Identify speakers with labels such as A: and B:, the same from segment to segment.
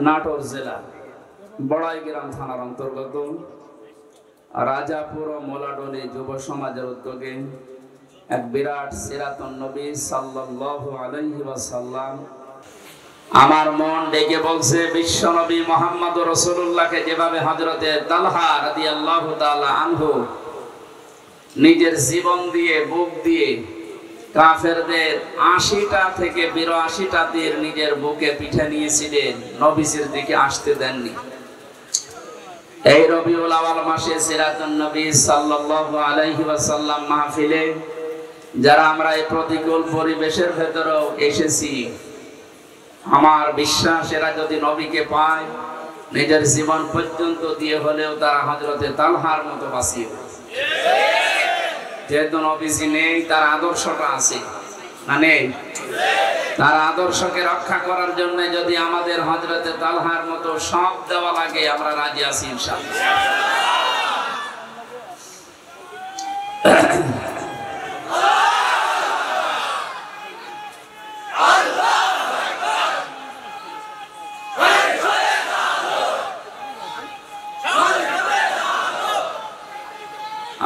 A: নাটোর জেলা বড়াইগ্রাম থানার অন্তর্গত রাজাপুর ও মোলাডোলি যুব সমাজের উদ্যোগে এক বিরাট সিরাতুন নবী সাল্লাল্লাহু আলাইহি ওয়াসাল্লাম আমার মন ডেকে বলছে বিশ্ব নবী মুহাম্মদুর রাসূলুল্লাহকে যেভাবে হযরতে তালহা রাদিয়াল্লাহু তাআলা আনহু নিজের জীবন দিয়ে বুক দিয়ে কাফেরদের ৮০টা থেকে ৮২টা তীর নিজের বুকে পিঠে নিয়েছিলেন, নবীজির দিকে আসতে দেননি। এই রবিউল আউয়াল মাসে সিরাতুন নবী সাল্লাল্লাহু আলাইহি ওয়াসাল্লাম মাহফিলে যারা আমরা এই প্রতিকূল পরিবেশের ভেতরেও এসেছি, আমার বিশ্বাস এরা যদি নবীকে পায় নিজের জীবন পর্যন্ত দিয়ে হলেও তারা হযরতে তালহার মতো বাঁচিয়ে দেবে। যেহেতু নবীজি নেই, তার আদর্শটা আছে না নেই? তার আদর্শকে রক্ষা করার জন্য যদি আমাদের হযরতে তালহার মতো সব দেওয়া লাগে, আমরা রাজি আছি ইনশাআল্লাহ।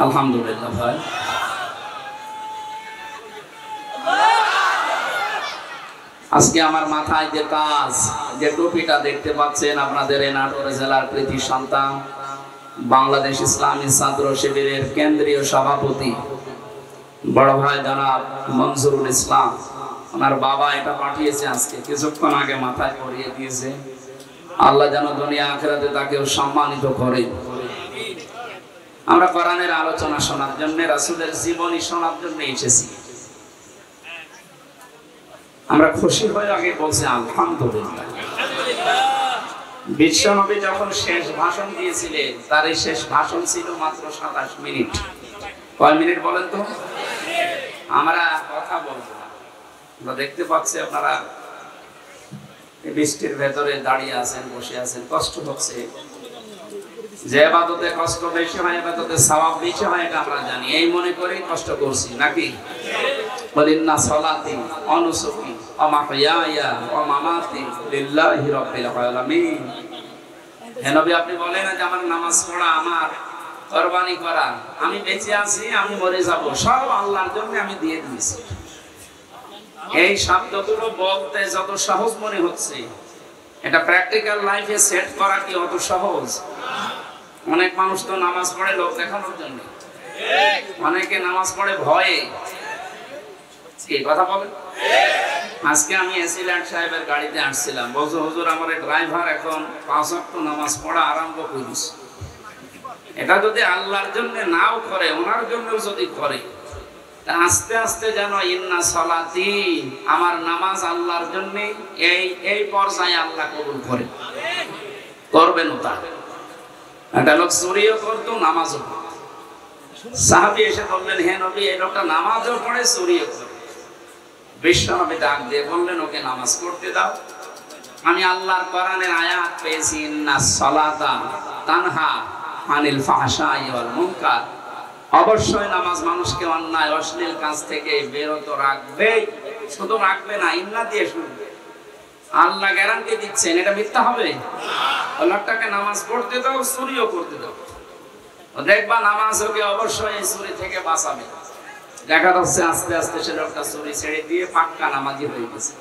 A: আলহামদুলিল্লাহ ভাই, আজকে আমার মাথায় যে তাজ, যে টুপিটা দেখতে পাচ্ছেন, আপনাদের এই নাটোর জেলার কৃতি সন্তান, বাংলাদেশ ইসলামী ছাত্র শিবিরের কেন্দ্রীয় সভাপতি বড় ভাই জনাব মনজুরুল ইসলাম, ওনার বাবা এটা পাঠিয়েছে আজকে কিছুক্ষণ আগে, মাথায় পরিয়ে দিয়েছে। আল্লাহ যেন দুনিয়া আখিরাতে তাকেও সম্মানিত করে। আমরা কোরআনের আলোচনা শোনার জন্য, রাসূলের জীবনী শোনার জন্য এসেছি। আমরা খুশি হয়ে আগে বলছি আলহামদুলিল্লাহ। বিশ্ব নবী যখন শেষ ভাষণ দিয়েছিলেন, তার এই শেষ ভাষণ ছিল মাত্র ২৭ মিনিট। কয় মিনিট বলেন তো? আমরা কথা বলবো না। আমরা দেখতে পাচ্ছি আপনারা বৃষ্টির ভেতরে দাঁড়িয়ে আছেন, বসে আছেন, কষ্ট হচ্ছে। যে ইবাদতে কষ্ট বেশি হয়, ইবাদতে সওয়াব বেশি হয়, এটা আমরা জানি। এই মনে করেই কষ্ট করছি নাকি? বলিন্না সলাতি ওয়া নুসুকি ওয়া মাহইয়ায়া ওয়া মামাতি লিল্লাহি রাব্বিল আলামিন। হে নবী, আপনি বলেন যে আমার নামাজ পড়া, আমার কুরবানি করা, আমি বেঁচে আছি, আমি মরে যাব, সব আল্লাহর জন্য আমি দিয়ে দিয়েছি। এই শব্দগুলো বলতে যত সহজ মনে হচ্ছে, এটা প্র্যাকটিক্যাল লাইফে সেট করা কি অত সহজ? অনেক মানুষ তো নামাজ পড়ে লোক দেখানোর জন্য, অনেকে নামাজ পড়ে ভয়ে। কি কথা বলেন? আজকে আমি এসিল্যান্ড সাহেবের গাড়িতে আসছিলাম, বলছো হুজুর আমার ড্রাইভার এখন ৫ ওয়াক্ত নামাজ পড়া আরম্ভ করিস। এটা যদি আল্লাহর জন্য নাও করে, ওনার জন্যও যদি করে, আস্তে আস্তে যেন ইন্না সলাতি, আমার নামাজ আল্লাহর জন্য, এই পর্যায়ে আল্লাহ কবুল করে। করবেন তা। একটা লোক চুরিও করতো, নামাজও পড়তো। সাহাবী এসে বললেন, হে নবী, এই লোকটা নামাজও পড়ে, চুরিও করে। বিশ্ব নবী ডাক দিয়ে বললেন, ওকে নামাজ পড়তে দাও। আমি আল্লাহর কোরআনের আয়াত পেয়েছি, ইন্না সলাতা তানহা আনিল ফাহশাই ওয়াল মুনকার। অবশ্যই নামাজ মানুষকে অন্যায় অশ্লীল কাজ থেকে বিরত রাখবে। শুধু রাখবে না, ইন্না দিয়ে শুরু। আল্লাহ গ্যারান্টি দিচ্ছেন, এটা মিথ্যা হবে? লোকটাকে নামাজ পড়তে দাও, চুরিও করতে দাও, দেখবা নামাজ ওকে অবশ্যই এই চুরি থেকে বাঁচাবে। দেখা যাচ্ছে আস্তে আস্তে সে লোকটা চুরি ছেড়ে দিয়ে পাক্কা নামাজি হয়ে গেছে।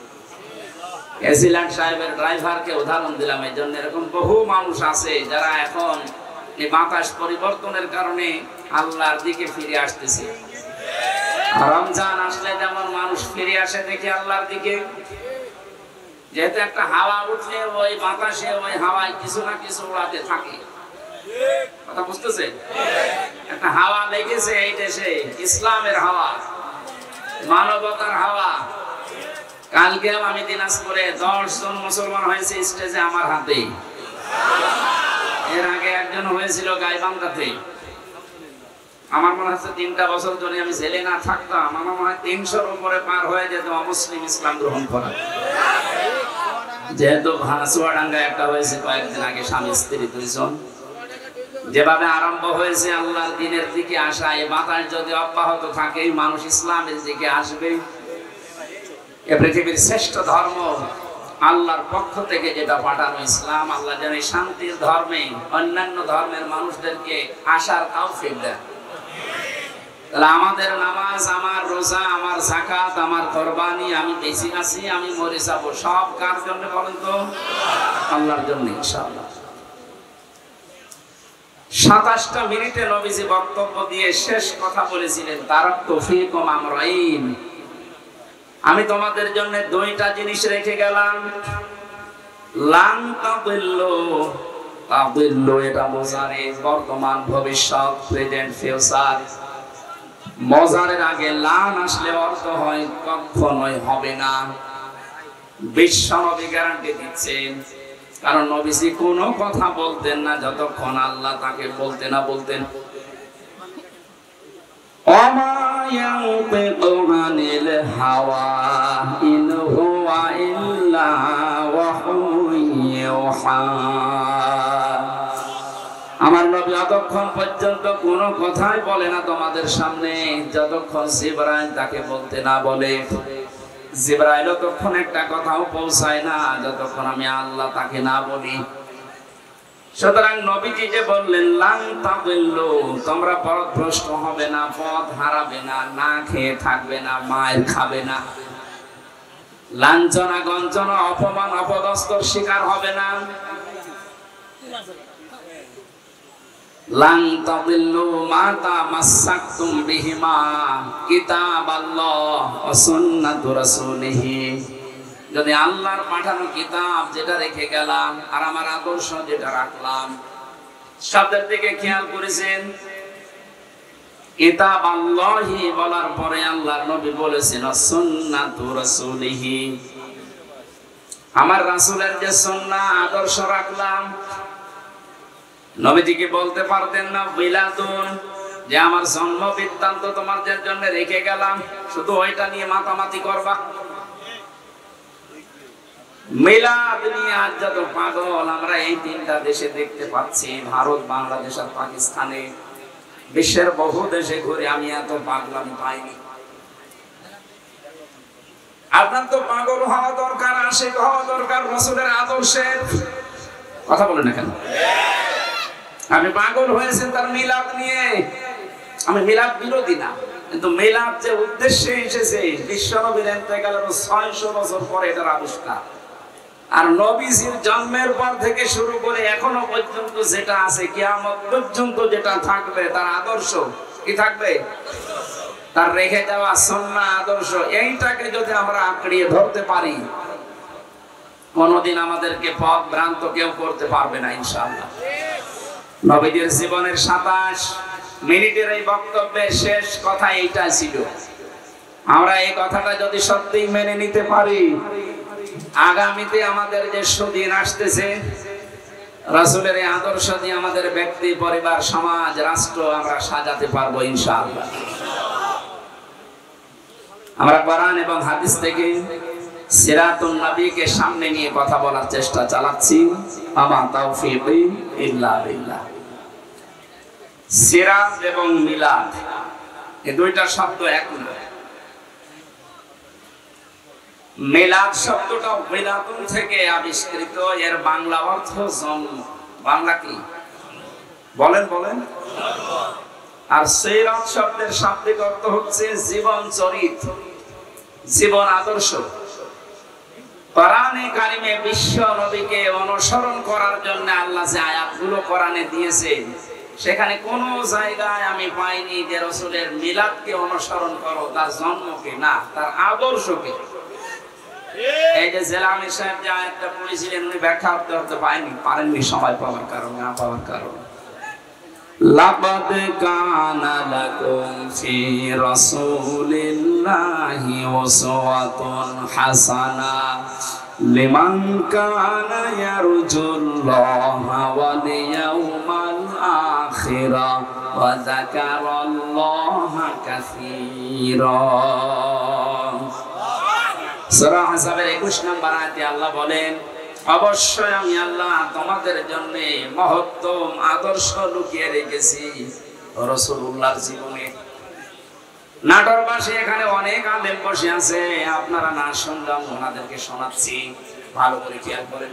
A: এসিল্যান্ড সাহেবের ড্রাইভারকে উদাহরণ দিলাম এই জন্য, এরকম বহু মানুষ আছে যারা এখন এই বাতাস পরিবর্তনের কারণে আল্লাহর দিকে ফিরে আসতেছে। রমজান আসলে যেমন মানুষ ফিরে আসে দেখি আল্লাহর দিকে, যেহেতু একটা হাওয়া উঠলে ওই বাতাসে, ওই হাওয়ায় কিছু না কিছু উড়াতে থাকে। কথা বুঝতেছে? একটা হাওয়া লেগেছে এই দেশে, ইসলামের হাওয়া, মানবতার হাওয়া। কালকে আমি দিনাজপুরে ১০ জন মুসলমান হয়েছে স্টেজে আমার হাতে। এর আগে একজন হয়েছিল গাইবান্ধাতে। আমার মনে হচ্ছে ৩টা বছর ধরে আমি জেলে না থাকতাম, আমার মনে হয় ৩০০-র উপরে পার হয়ে যেত অমুসলিম ইসলাম গ্রহণ করা। যেহেতু ভাঁসুয়াডাঙ্গায় একটা হয়েছে কয়েকদিন আগে, স্বামী স্ত্রী ২ জন। যেভাবে আরম্ভ হয়েছে আল্লাহর দ্বীনের দিকে আসা, এই বাতাস যদি অব্যাহত থাকে, মানুষ ইসলামের দিকে আসবে। এ পৃথিবীর শ্রেষ্ঠ ধর্ম আল্লাহর পক্ষ থেকে যেটা পাঠানো ইসলাম, আল্লাহ যেন শান্তির ধর্মে অন্যান্য ধর্মের মানুষদেরকে আসার তৌফিক দেন। তাহলে আমাদের নামাজ, আমার রোজা, আমার যাকাত, আমার কুরবানি, আমি বেঁচে আছি, আমি মরে যাব, সব কার জন্য বলেন তো? আল্লাহর জন্য ইনশাআল্লাহ। 27টা মিনিটে নবীজি বক্তব্য দিয়ে শেষ কথা বলেছিলেন, তারাকতু ফীকুম আমরাইন, আমি তোমাদের জন্য দুইটা জিনিস রেখে গেলাম। লান তাদিল্লু, তাদিল্লু এটা বোঝারে বর্তমান, ভবিষ্যৎ, প্রেজেন্ট, ফিউচার। মজারের আগে লান আসলে অর্থ হয় কখনোই হবে না। বিশ্ব নবী গ্যারান্টি দিচ্ছেন, কারণ নবীজি কোনো কথা বলতেন না যতক্ষণ আল্লাহ তাকে বলতে না বলতেন। ওমা ইয়ানতিকু আনিল হাওয়া ইন হুয়া ইল্লা ওয়াহয়ুন ইউহা। আমার নবী যতক্ষণ পর্যন্ত কোনো কথাই বলে না তোমাদের সামনে, যতক্ষণ জিবরাইল তাকে বলতে না বলে। জিবরাইল ততক্ষণ একটা কথাও পৌঁছায় না যতক্ষণ আমি আল্লাহ তাকে না বলি। সুতরাং নবীজি যে বললেন লান তাদিল্লু, তোমরা পথভ্রষ্ট হবে না, পথ হারাবে না, না খেয়ে থাকবে না, মায়ের খাবে না, লাঞ্ছনা গঞ্জনা অপমান অপদস্থর শিকার হবে না। লান তাদিল্লু মা তামাসসাকতুম বিহিমা কিতাবাল্লাহ ওয়া সুন্নাতু রাসূলিহি, যদি আল্লাহর পাঠানো কিতাব যেটা রেখে গেলাম আর আমার আদর্শ যেটা রাখলাম, শব্দের দিকে খেয়াল করেছেন। কিতাবাল্লাহি বলার পরে আল্লাহর নবী বলেছেন সুন্নাতু রাসূলিহি, আমার রাসূলের যে সুন্নাহ আদর্শ রাখলাম। নবীজিকে বলতে পারতেন না বিলাদুন, যে আমার জন্ম বৃত্তান্ত তোমাদের জন্য রেখে গেলাম, শুধু ওইটা নিয়ে মাতামাতি করবা। মিলাদ নিয়ে আজ যত পাগল আমরা এই তিনটা দেশে দেখতে পাচ্ছি, ভারত, বাংলাদেশ আর পাকিস্তানে। বিশ্বের বহু দেশে ঘুরে আমি এত পাগলামি পাইনি। আপনার তো পাগল হওয়া দরকার, আশিক হওয়া দরকার রাসূলের আদর্শের। কথা বলেন না কেন? আপনি পাগল হয়েছেন তার মিলাদ নিয়ে। আমি মিলাদ বিরোধী না, কিন্তু মিলাদ যে উদ্দেশ্যে এসেছে, বিশ্ব নবীর ইন্তেকালের 600 বছর পরে এটার আবিষ্কার। আর নবীজির জন্মের পর থেকে শুরু করে এখনো পর্যন্ত যেটা আছে, কিয়ামত পর্যন্ত যেটা থাকবে, তার আদর্শ কি থাকবে? তার রেখে যাওয়া সুন্নাহ আদর্শ। এইটাকে যদি আমরা আঁকড়িয়ে ধরতে পারি, কোনদিন আমাদেরকে পথ ভ্রান্ত কেউ করতে পারবে না ইনশাআল্লাহ। নবীজির জীবনের 27 মিনিটের এই বক্তব্যের শেষ কথা এইটা ছিল। আমরা এই কথাটা যদি সত্যি মেনে নিতে পারি, আগামীতে আমাদের যে সুদিন আসতেছে, রাসূলের এই আদর্শ দিয়ে আমাদের ব্যক্তি, পরিবার, সমাজ, রাষ্ট্র আমরা সাজাতে পারবো ইনশাআল্লাহ। আমরা কোরআন এবং হাদিস থেকে সিরাতুন নবীকে সামনে নিয়ে কথা বলার চেষ্টা চালাচ্ছি। আমা তাওফীকি ইল্লা বিল্লাহ। সিরাত এবং মিলাদ এই দুইটা শব্দ এক না। মিলাদ শব্দটা মিলাদুন থেকে আবিষ্কৃত, এর বাংলা অর্থ জন্ম। বাংলা কি বলেন বলেন? আর সিরাত শব্দের শাব্দিক অর্থ হচ্ছে জীবন চরিত, জীবন আদর্শ। কোরআনে কারিমে বিশ্ব নবীকে অনুসরণ করার জন্য আল্লাহ যে আয়াতগুলো কোরআনে দিয়েছে, সেখানে কোন জায়গায় আমি পাইনি যে রাসূলের মিলাদকে অনুসরণ করো, তার জন্মকে না, তার আদর্শকে। এই যে জেলামি সাহেব যে আয়াতটা পড়েছিলেন, উনি ব্যাখ্যা করতে পারেননি সময় পাওয়ার কারণে, না পাওয়ার কারণে। লাকাদ কানা লাকুম ফি রাসূলিল্লাহি উসওয়াতুন হাসানা লিমান কানা ইয়ারজুল্লাহা ওয়াল ইয়াউমাল আখিরা ওয়া যাকারাল্লাহা কাসীরা। সূরা আহজাবের 21 নম্বর আয়াতে আল্লাহ বলেন, অবশ্যই আমি আল্লাহ তোমাদের জন্য মহত্তম আদর্শ লুকিয়ে রেখেছি রাসূলুল্লাহর জীবনে। নাটোরবাসী এখানে অনেক আলেম বসে আছে, আপনারা না শুনলাম ওনাদেরকে শোনাচ্ছি। ভালো করে খেয়াল করেন।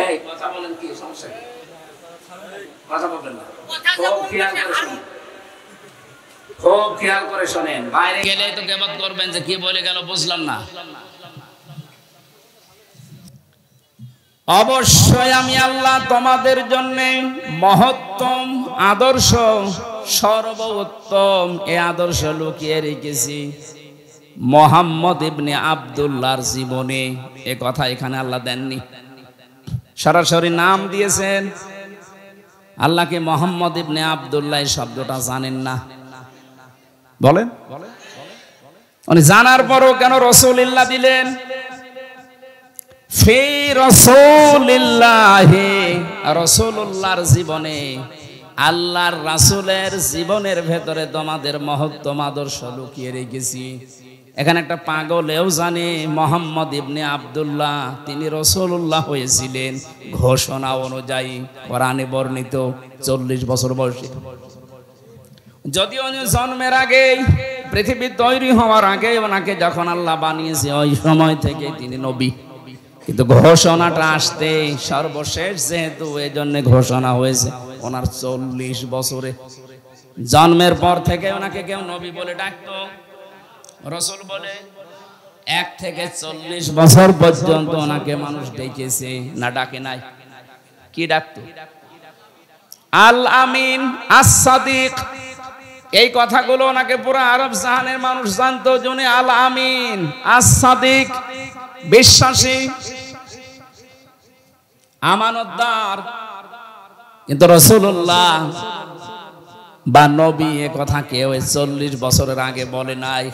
A: এই কথা বলেন, কি সমস্যা? কথা বলবেন না, খুব খেয়াল করে শুনুন, খুব খেয়াল করে শোনেন। বাইরে গেলে তো গীবত করবেন যে কি বলে গেল বুঝলাম না। অবশ্যই আমি আল্লাহ তোমাদের জন্য মহত্তম আদর্শ, সর্বোত্তম এই আদর্শ লুকিয়ে রেখেছি মুহাম্মদ ইবনে আব্দুল্লাহর জীবনে। এ কথা এখানে আল্লাহ দেননি, সরাসরি নাম দিয়েছেন। আল্লাহকে মুহাম্মদ ইবনে আব্দুল্লাহ এই শব্দটা জানেন না, বলেন। উনি জানার পরও কেন রাসূলুল্লাহ দিলেন? ফি রাসূলিল্লাহি, রাসূলুল্লাহর জীবনে, আল্লাহর রাসূলের জীবনের ভেতরে তোমাদের মহত্তম আদর্শ লুকিয়ে রেখেছি। এখানে একটা পাগলেও জানে মুহাম্মদ ইবনে আব্দুল্লাহ তিনি রাসূলুল্লাহ হয়েছিলেন ঘোষণা অনুযায়ী, কোরআনে বর্ণিত 40 বছর বয়সে। যদিও জন্মের আগে, পৃথিবী তৈরি হওয়ার আগে ওনাকে যখন আল্লাহ বানিয়েছে ওই সময় থেকে তিনি নবী, কিন্তু ঘোষণাটা আসতে সর্বশেষ যেহেতু এই জন্য ঘোষণা হয়েছে ওনার 40 বছরে। জন্মের পর থেকে ওনাকে কেউ নবী বলে ডাকতো, রাসূল বলে। 1 থেকে 40 বছর পর্যন্ত ওনাকে মানুষ ডেকেছে না ডাকে নাই? কি ডাকতো? আল আমিন, আস-সাদিক। এই কথাগুলো ওনাকে পুরো আরব জাহানের মানুষ জানতো, যিনি আল আমিন, আস-সাদিক, বিশ্বাসী, আমানতদার। কিন্তু রাসূলুল্লাহ বা নবী এ কথা কেউ 40 বছরের আগে বলে নাই।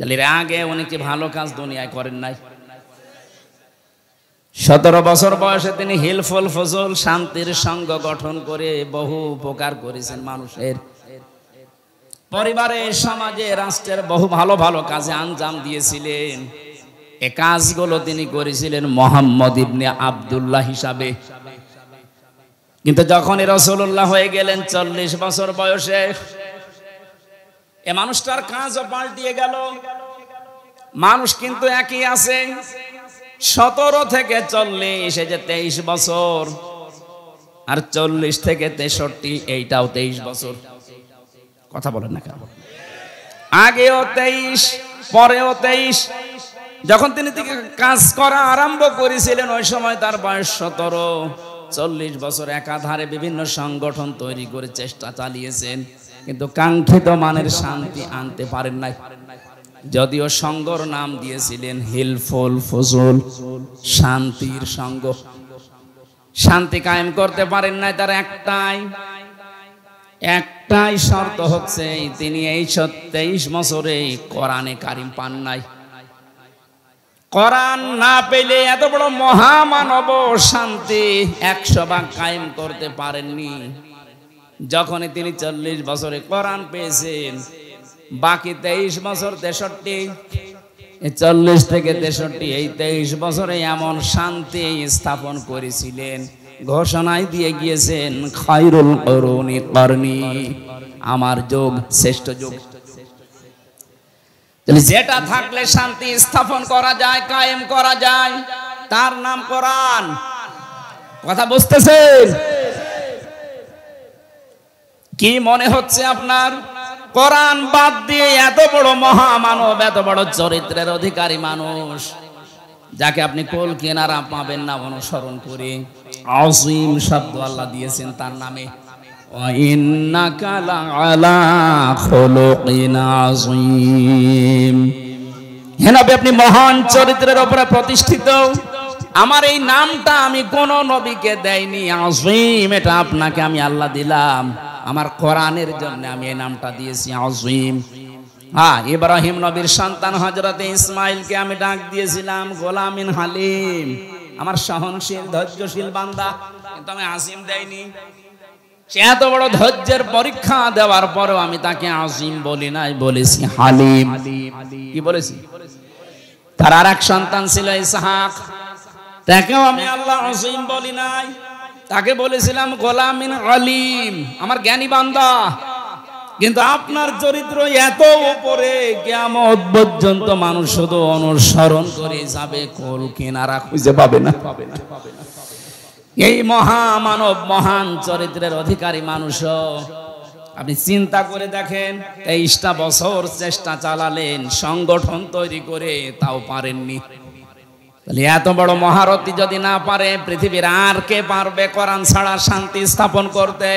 A: এর আগে উনি কি ভালো কাজ দুনিয়ায় করেন নাই? 17 বছর বয়সে তিনি হিলফুল ফজল, শান্তির সংঘ গঠন করে বহু উপকার করেছেন মানুষের। পরিবারে, সমাজে, রাষ্ট্রের বহু ভালো ভালো কাজে আঞ্জাম দিয়েছিলেন। এই কাজগুলো তিনি করেছিলেন মুহাম্মদ ইবনে আব্দুল্লাহ হিসাবে। কিন্তু যখনই রাসূলুল্লাহ হয়ে গেলেন 40 বছর বয়সে, এ মানুষটার কাজও পাল্টিয়ে গেল। মানুষ কিন্তু একই আছে, 17 থেকে 40, এই যে 23 বছর, আর 40 থেকে 63, এইটাও 23 বছর। কথা বলেন না কেন? আগেও 23, পরেও 23। যখন তিনি কাজ করা আরম্ভ করেছিলেন ওই সময় তার বয়স 17। 40 বছর একাধারে বিভিন্ন সংগঠন তৈরি করে চেষ্টা চালিয়েছেন, কিন্তু কাঙ্ক্ষিত মানের শান্তি আনতে পারেন নাই। যদিও সংঘর নাম দিয়েছিলেন হিলফুল ফজল, শান্তির সংঘ। শান্তি কায়েম করতে পারেন নাই। তার একটাই শর্ত হচ্ছে তিনি এই 23 বছরে কোরআনে কারিম পান নাই। কোরআন না পেলে এত বড় মহামানব শান্তি 100 ভাগ কায়েম করতে পারেননি। যখনই তিনি 40 বছরে কোরআন পেয়েছেন, বাকি 23 বছর 63, 40 থেকে 63, এই 23 বছরে এমন শান্তি স্থাপন করেছিলেন, ঘোষণায় দিয়ে গিয়েছেন খায়রুল কুরুনি করনি, আমার যুগ শ্রেষ্ঠ যুগ। যেটা থাকলে শান্তি স্থাপন করা যায়, কায়েম করা যায়, তার নাম কোরআন। কথা বুঝতেছেন? কি মনে হচ্ছে আপনার? কোরআন বাদ দিয়ে এত বড় মহামানব, এত বড় চরিত্রের অধিকারী মানুষ, যাকে আপনি কোল কেনারা পাবেন না অনুসরণ করে, আযীম শব্দ আল্লাহ দিয়েছেন তার নামে। ওয়া ইন্নাকা লাআলা খুলুকিন আযীম। হে নবী, আপনি মহান চরিত্রের উপরে প্রতিষ্ঠিত। আমার এই নামটা আমি কোন নবীকে দেইনি। আযীম এটা আপনাকে আমি আল্লাহ দিলাম। আমার কোরআনের জন্য আমি এই নামটা দিয়েছি আযীম। হ্যাঁ, ইব্রাহিম নবীর সন্তান হযরতে ইসমাইলকে আমি ডাক দিয়েছিলাম গোলামিন হালিম, আমার সহনশীল ধৈর্যশীল বান্দা, কিন্তু আমি আযীম দেইনি। সে এত বড় ধৈর্যের পরীক্ষা দেওয়ার পরেও আমি তাকে আযীম বলি নাই, বলেছি হালিম। কি বলেছি? তার আরেক সন্তান ছিল ইসহাক, তাকেও আমি আল্লাহ আযীম বলি নাই, তাকে বলেছিলাম গোলামিন আলিম, আমার জ্ঞানী বান্দা। কিন্তু আপনার চরিত্র এত উপরে, কিয়ামত পর্যন্ত মানুষ শুধু অনুসরণ করে যাবে, কোল কিনারা খুঁজে পাবে না। এই মহামানব, মহান চরিত্রের অধিকারী মানুষ আপনি চিন্তা করে দেখেন, 23টা বছর চেষ্টা চালালেন সংগঠন তৈরি করে, তাও পারেননি। তাহলে এত বড় মহারথী যদি না পারে, পৃথিবীর আর কে পারবে কোরআন ছাড়া শান্তি স্থাপন করতে?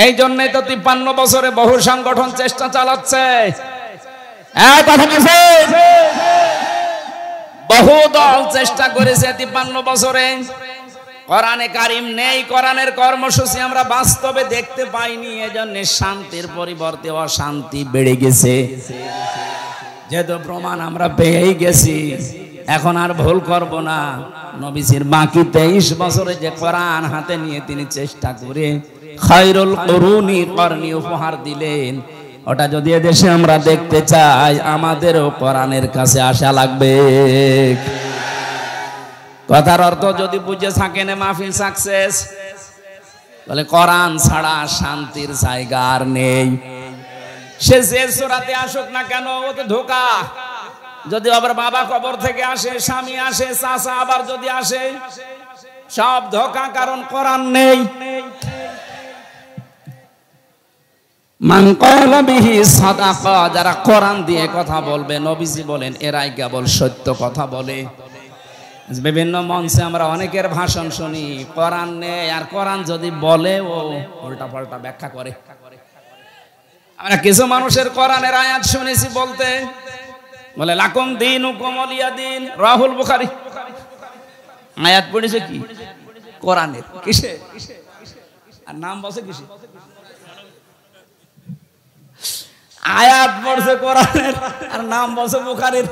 A: এই জন্যই তো 53 বছরে বহু সংগঠন চেষ্টা চালাচ্ছে। বহু দল চেষ্টা করেছে 53 বছরে। কোরআনে কারিম নেই, কোরআনের কর্মসূচি আমরা বাস্তবে দেখতে পাইনি। এজন্য শান্তির পরিবর্তে অশান্তি বেড়ে গেছে। যেহেতু প্রমাণ আমরা পেয়েই গেছি, এখন আর ভুল করব না। নবীজির বাকি 23 বছরে যে কোরআন হাতে নিয়ে তিনি চেষ্টা করে খায়রুল কুরুনি করনি উপহার দিলেন, ওটা যদি এদেশে আমরা দেখতে চাই, আমাদেরও কোরআনের কাছে আসা লাগবে। কথার অর্থ যদি বুঝে থাকেন, মাহফিল সাকসেস। বলে কোরআন ছাড়া শান্তির জায়গা আর নেই। সে যে সূরাতে আসুক না কেন, ও তো ধোঁকা। যদি আবার বাবা কবর থেকে আসে, স্বামী আসে, চাচা আবার যদি আসে, সব ধোঁকা, কারণ কোরআন নেই। মান ক্বালা বিহি সাদাকা, যারা কোরআন দিয়ে কথা বলবে, নবীজি বলেন এরাই কেবল সত্য কথা বলে। বিভিন্ন মঞ্চে আমরা অনেকের ভাষণ শুনি, কোরআন নেই, আর কোরআন যদি বলে ও উল্টা পাল্টা ব্যাখ্যা করে। আমরা কিছু মানুষের কোরআনের আয়াত শুনেছি বলতে, বলে লাকুম দীনুকুম ওয়ালিয়া দীন, রাহুল বুখারী। আয়াত পড়েছে কি? কোরআনের। কিসে? আর নাম বসে কিসে? আয়াত পড়ছে কোরআনের, আর নাম বসে বুখারীর।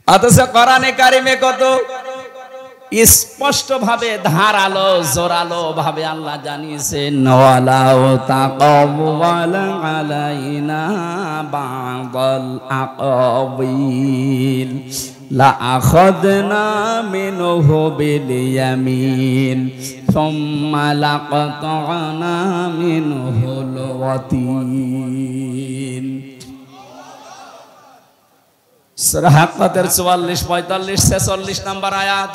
A: অথচ কোরআনে কারিমে কত স্পষ্ট ভাবে, ধারালো জোরালো ভাবে আল্লাহ জানিয়েছেন, ওয়ালাউ তাকাওয়াল আলাইনা বা'দাল আকাবিল লা আখাযনা মিনহু বিল ইয়ামিন সুম্মা লাকাতা'না মিনহুল ওয়াতিন। সূরা হাক্কাতের 44, 45, 46 নম্বর আয়াত।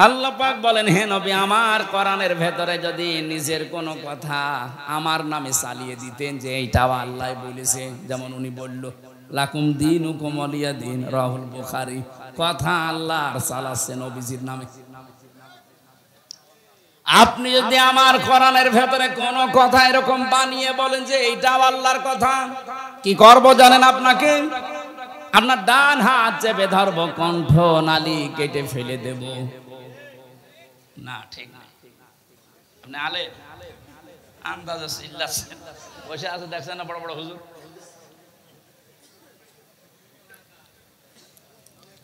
A: আল্লাহ পাক বলেন, হে নবী, আমার কোরআনের ভেতরে যদি নিজের কোনো কথা আমার নামে চালিয়ে দিতেন, যে এইটাও আল্লাহ বলেছে, যেমন উনি বলল লাকুম দীনুকুম ওয়ালিয়া দীন, রাহুল বুখারী, কথা আল্লাহ আর চালাচ্ছে নবীজির নামে। আপনি যদি আমার কোরআনের ভেতরে কোনো কথা এরকম বানিয়ে বলেন যে এইটাও আল্লাহর কথা, কি করব জানেন? আপনাকে আপনার ডান হাত চেপে ধরবো, কণ্ঠ নালী কেটে ফেলে দেব। না, ঠিক না। আপনি আলে আন্দাজে চিল্লাচ্ছেন, বসে আছে দেখছেন না বড় বড় হুজুর।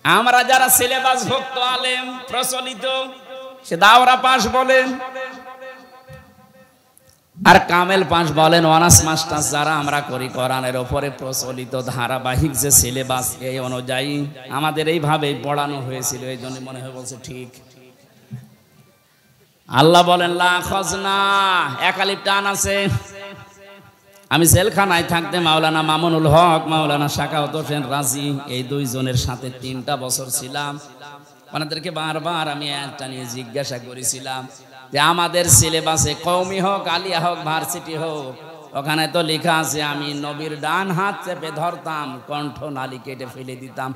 A: আমরা যারা সিলেবাস ভুক্ত আলেম, প্রচলিত, সে দাওরা পাস বলেন আর কামেল পাস বলেন, অনার্স মাস্টার্স যারা আমরা করি, কোরআনের ওপরে প্রচলিত ধারাবাহিক যে সিলেবাস, এই অনুযায়ী আমাদের এইভাবেই পড়ানো হয়েছিল। এই জন্য মনে হয় বলছে ঠিক। আল্লাহ বলেন লা খাজনা, একালিপ টান আছে। আমি জেলখানায় থাকতে মাওলানা মামুনুল হক, মাওলানা শাকাওয়াত হোসেন রাজি, এই দুইজনের সাথে 3টা বছর ছিলাম। ওনাদেরকে বারবার আমি একটা নিয়ে জিজ্ঞাসা করেছিলাম যে আমাদের সিলেবাসে কওমি হোক, আলিয়া হোক, ভার্সিটি হোক, ওখানে তো লেখা আছে আমি নবীর ডান হাত চেপে ধরতাম, কণ্ঠ নালী কেটে ফেলে দিতাম।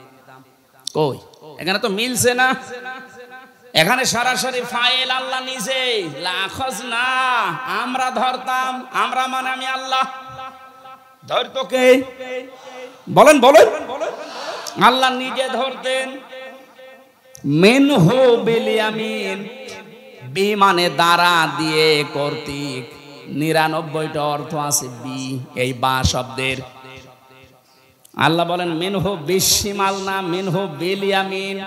A: কই, এখানে তো মিলছে না। এখানে সরাসরি ফাইল আল্লাহ নিজে, লা খাজনা, আমরা ধরতাম। আমরা মানে আমি আল্লাহ। ধরতো কে? বলেন বলেন। আল্লাহ নিজে ধরতেন। মিনহু বিল ইয়ামিন, বি মানে দ্বারা, দিয়ে, কর্তৃক। 99টা অর্থ আছে বি, এই বা শব্দের। আল্লাহ বলেন মিনহু বিশিমাল না, মিনহু বিল ইয়ামিন।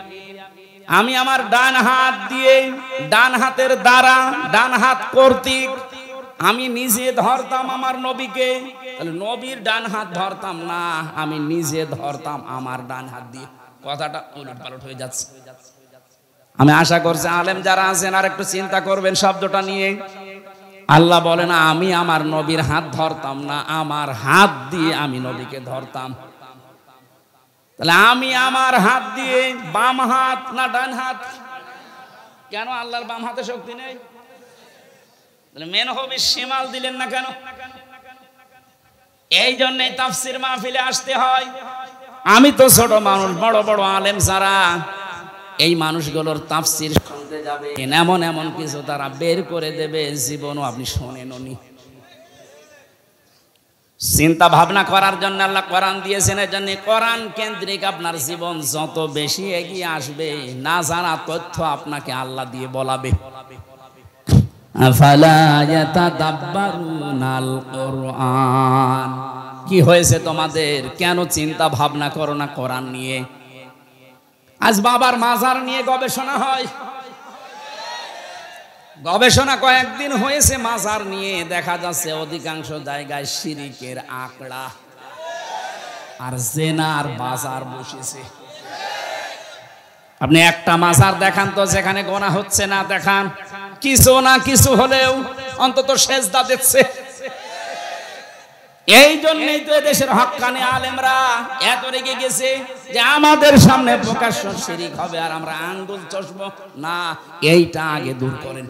A: আমি আমার ডান হাত দিয়ে, ডান হাতের দ্বারা, ডান হাত কর্তৃক আমি নিজে ধরতাম আমার নবীকে। তাহলে নবীর ডান হাত ধরতাম না, আমি নিজে ধরতাম আমার ডান হাত দিয়ে। কথাটা উলট পালট হয়ে যাচ্ছে। আমি আশা করছি আলেম যারা আছেন আর একটু চিন্তা করবেন শব্দটা নিয়ে। আল্লাহ বলেন আমি আমার নবীর হাত ধরতাম না, আমার হাত দিয়ে আমি নবীকে ধরতাম। তাহলে আমি আমার হাত দিয়ে, বাম হাত না ডান হাত? কেন আল্লাহর বাম হাতে শক্তি নেই? তাহলে মেন হবে শিমাল দিলেন না কেন? এই জন্যই তাফসীর মাহফিলে আসতে হয়। আমি তো ছোট মানুষ, বড় বড় আলেম যারা এই মানুষগুলোর তাফসীর শুনতে যাবে, এমন এমন কিছু তারা বের করে দেবে জীবনও আপনি শোনেননি। চিন্তা ভাবনা করার জন্য আল্লাহ কোরআন দিয়েছেন। এই জন্য কোরআন কেন্দ্রিক আপনার জীবন যত বেশি এগিয়ে আসবে, না জানা তথ্য আপনাকে আল্লাহ দিয়ে বলাবে। আফালা ইয়াতাদাব্বারুনাল কুরআন, কি হয়েছে তোমাদের? কেন চিন্তা ভাবনা করো না কোরআন নিয়ে? আজ বাবার মাজার নিয়ে গবেষণা হয়, গবেষণা কয়েকদিন হয়েছে মাজার নিয়ে, দেখা যাচ্ছে অধিকাংশ জায়গায় শিরিকের আঁকড়া আর জেনার বাজার বসেছে। আপনি একটা মাজার দেখান তো যেখানে গোনা হচ্ছে না, দেখান। কিছু না কিছু হলেও অন্তত সেজদা দিচ্ছে। এই জন্যই তো দেশের হক্কানি আলেমরা এত রেগে গেছে যে আমাদের সামনে প্রকাশ্য শিরিক হবে আর আমরা আঙ্গুল চষবো না। এইটা আগে দূর করেন।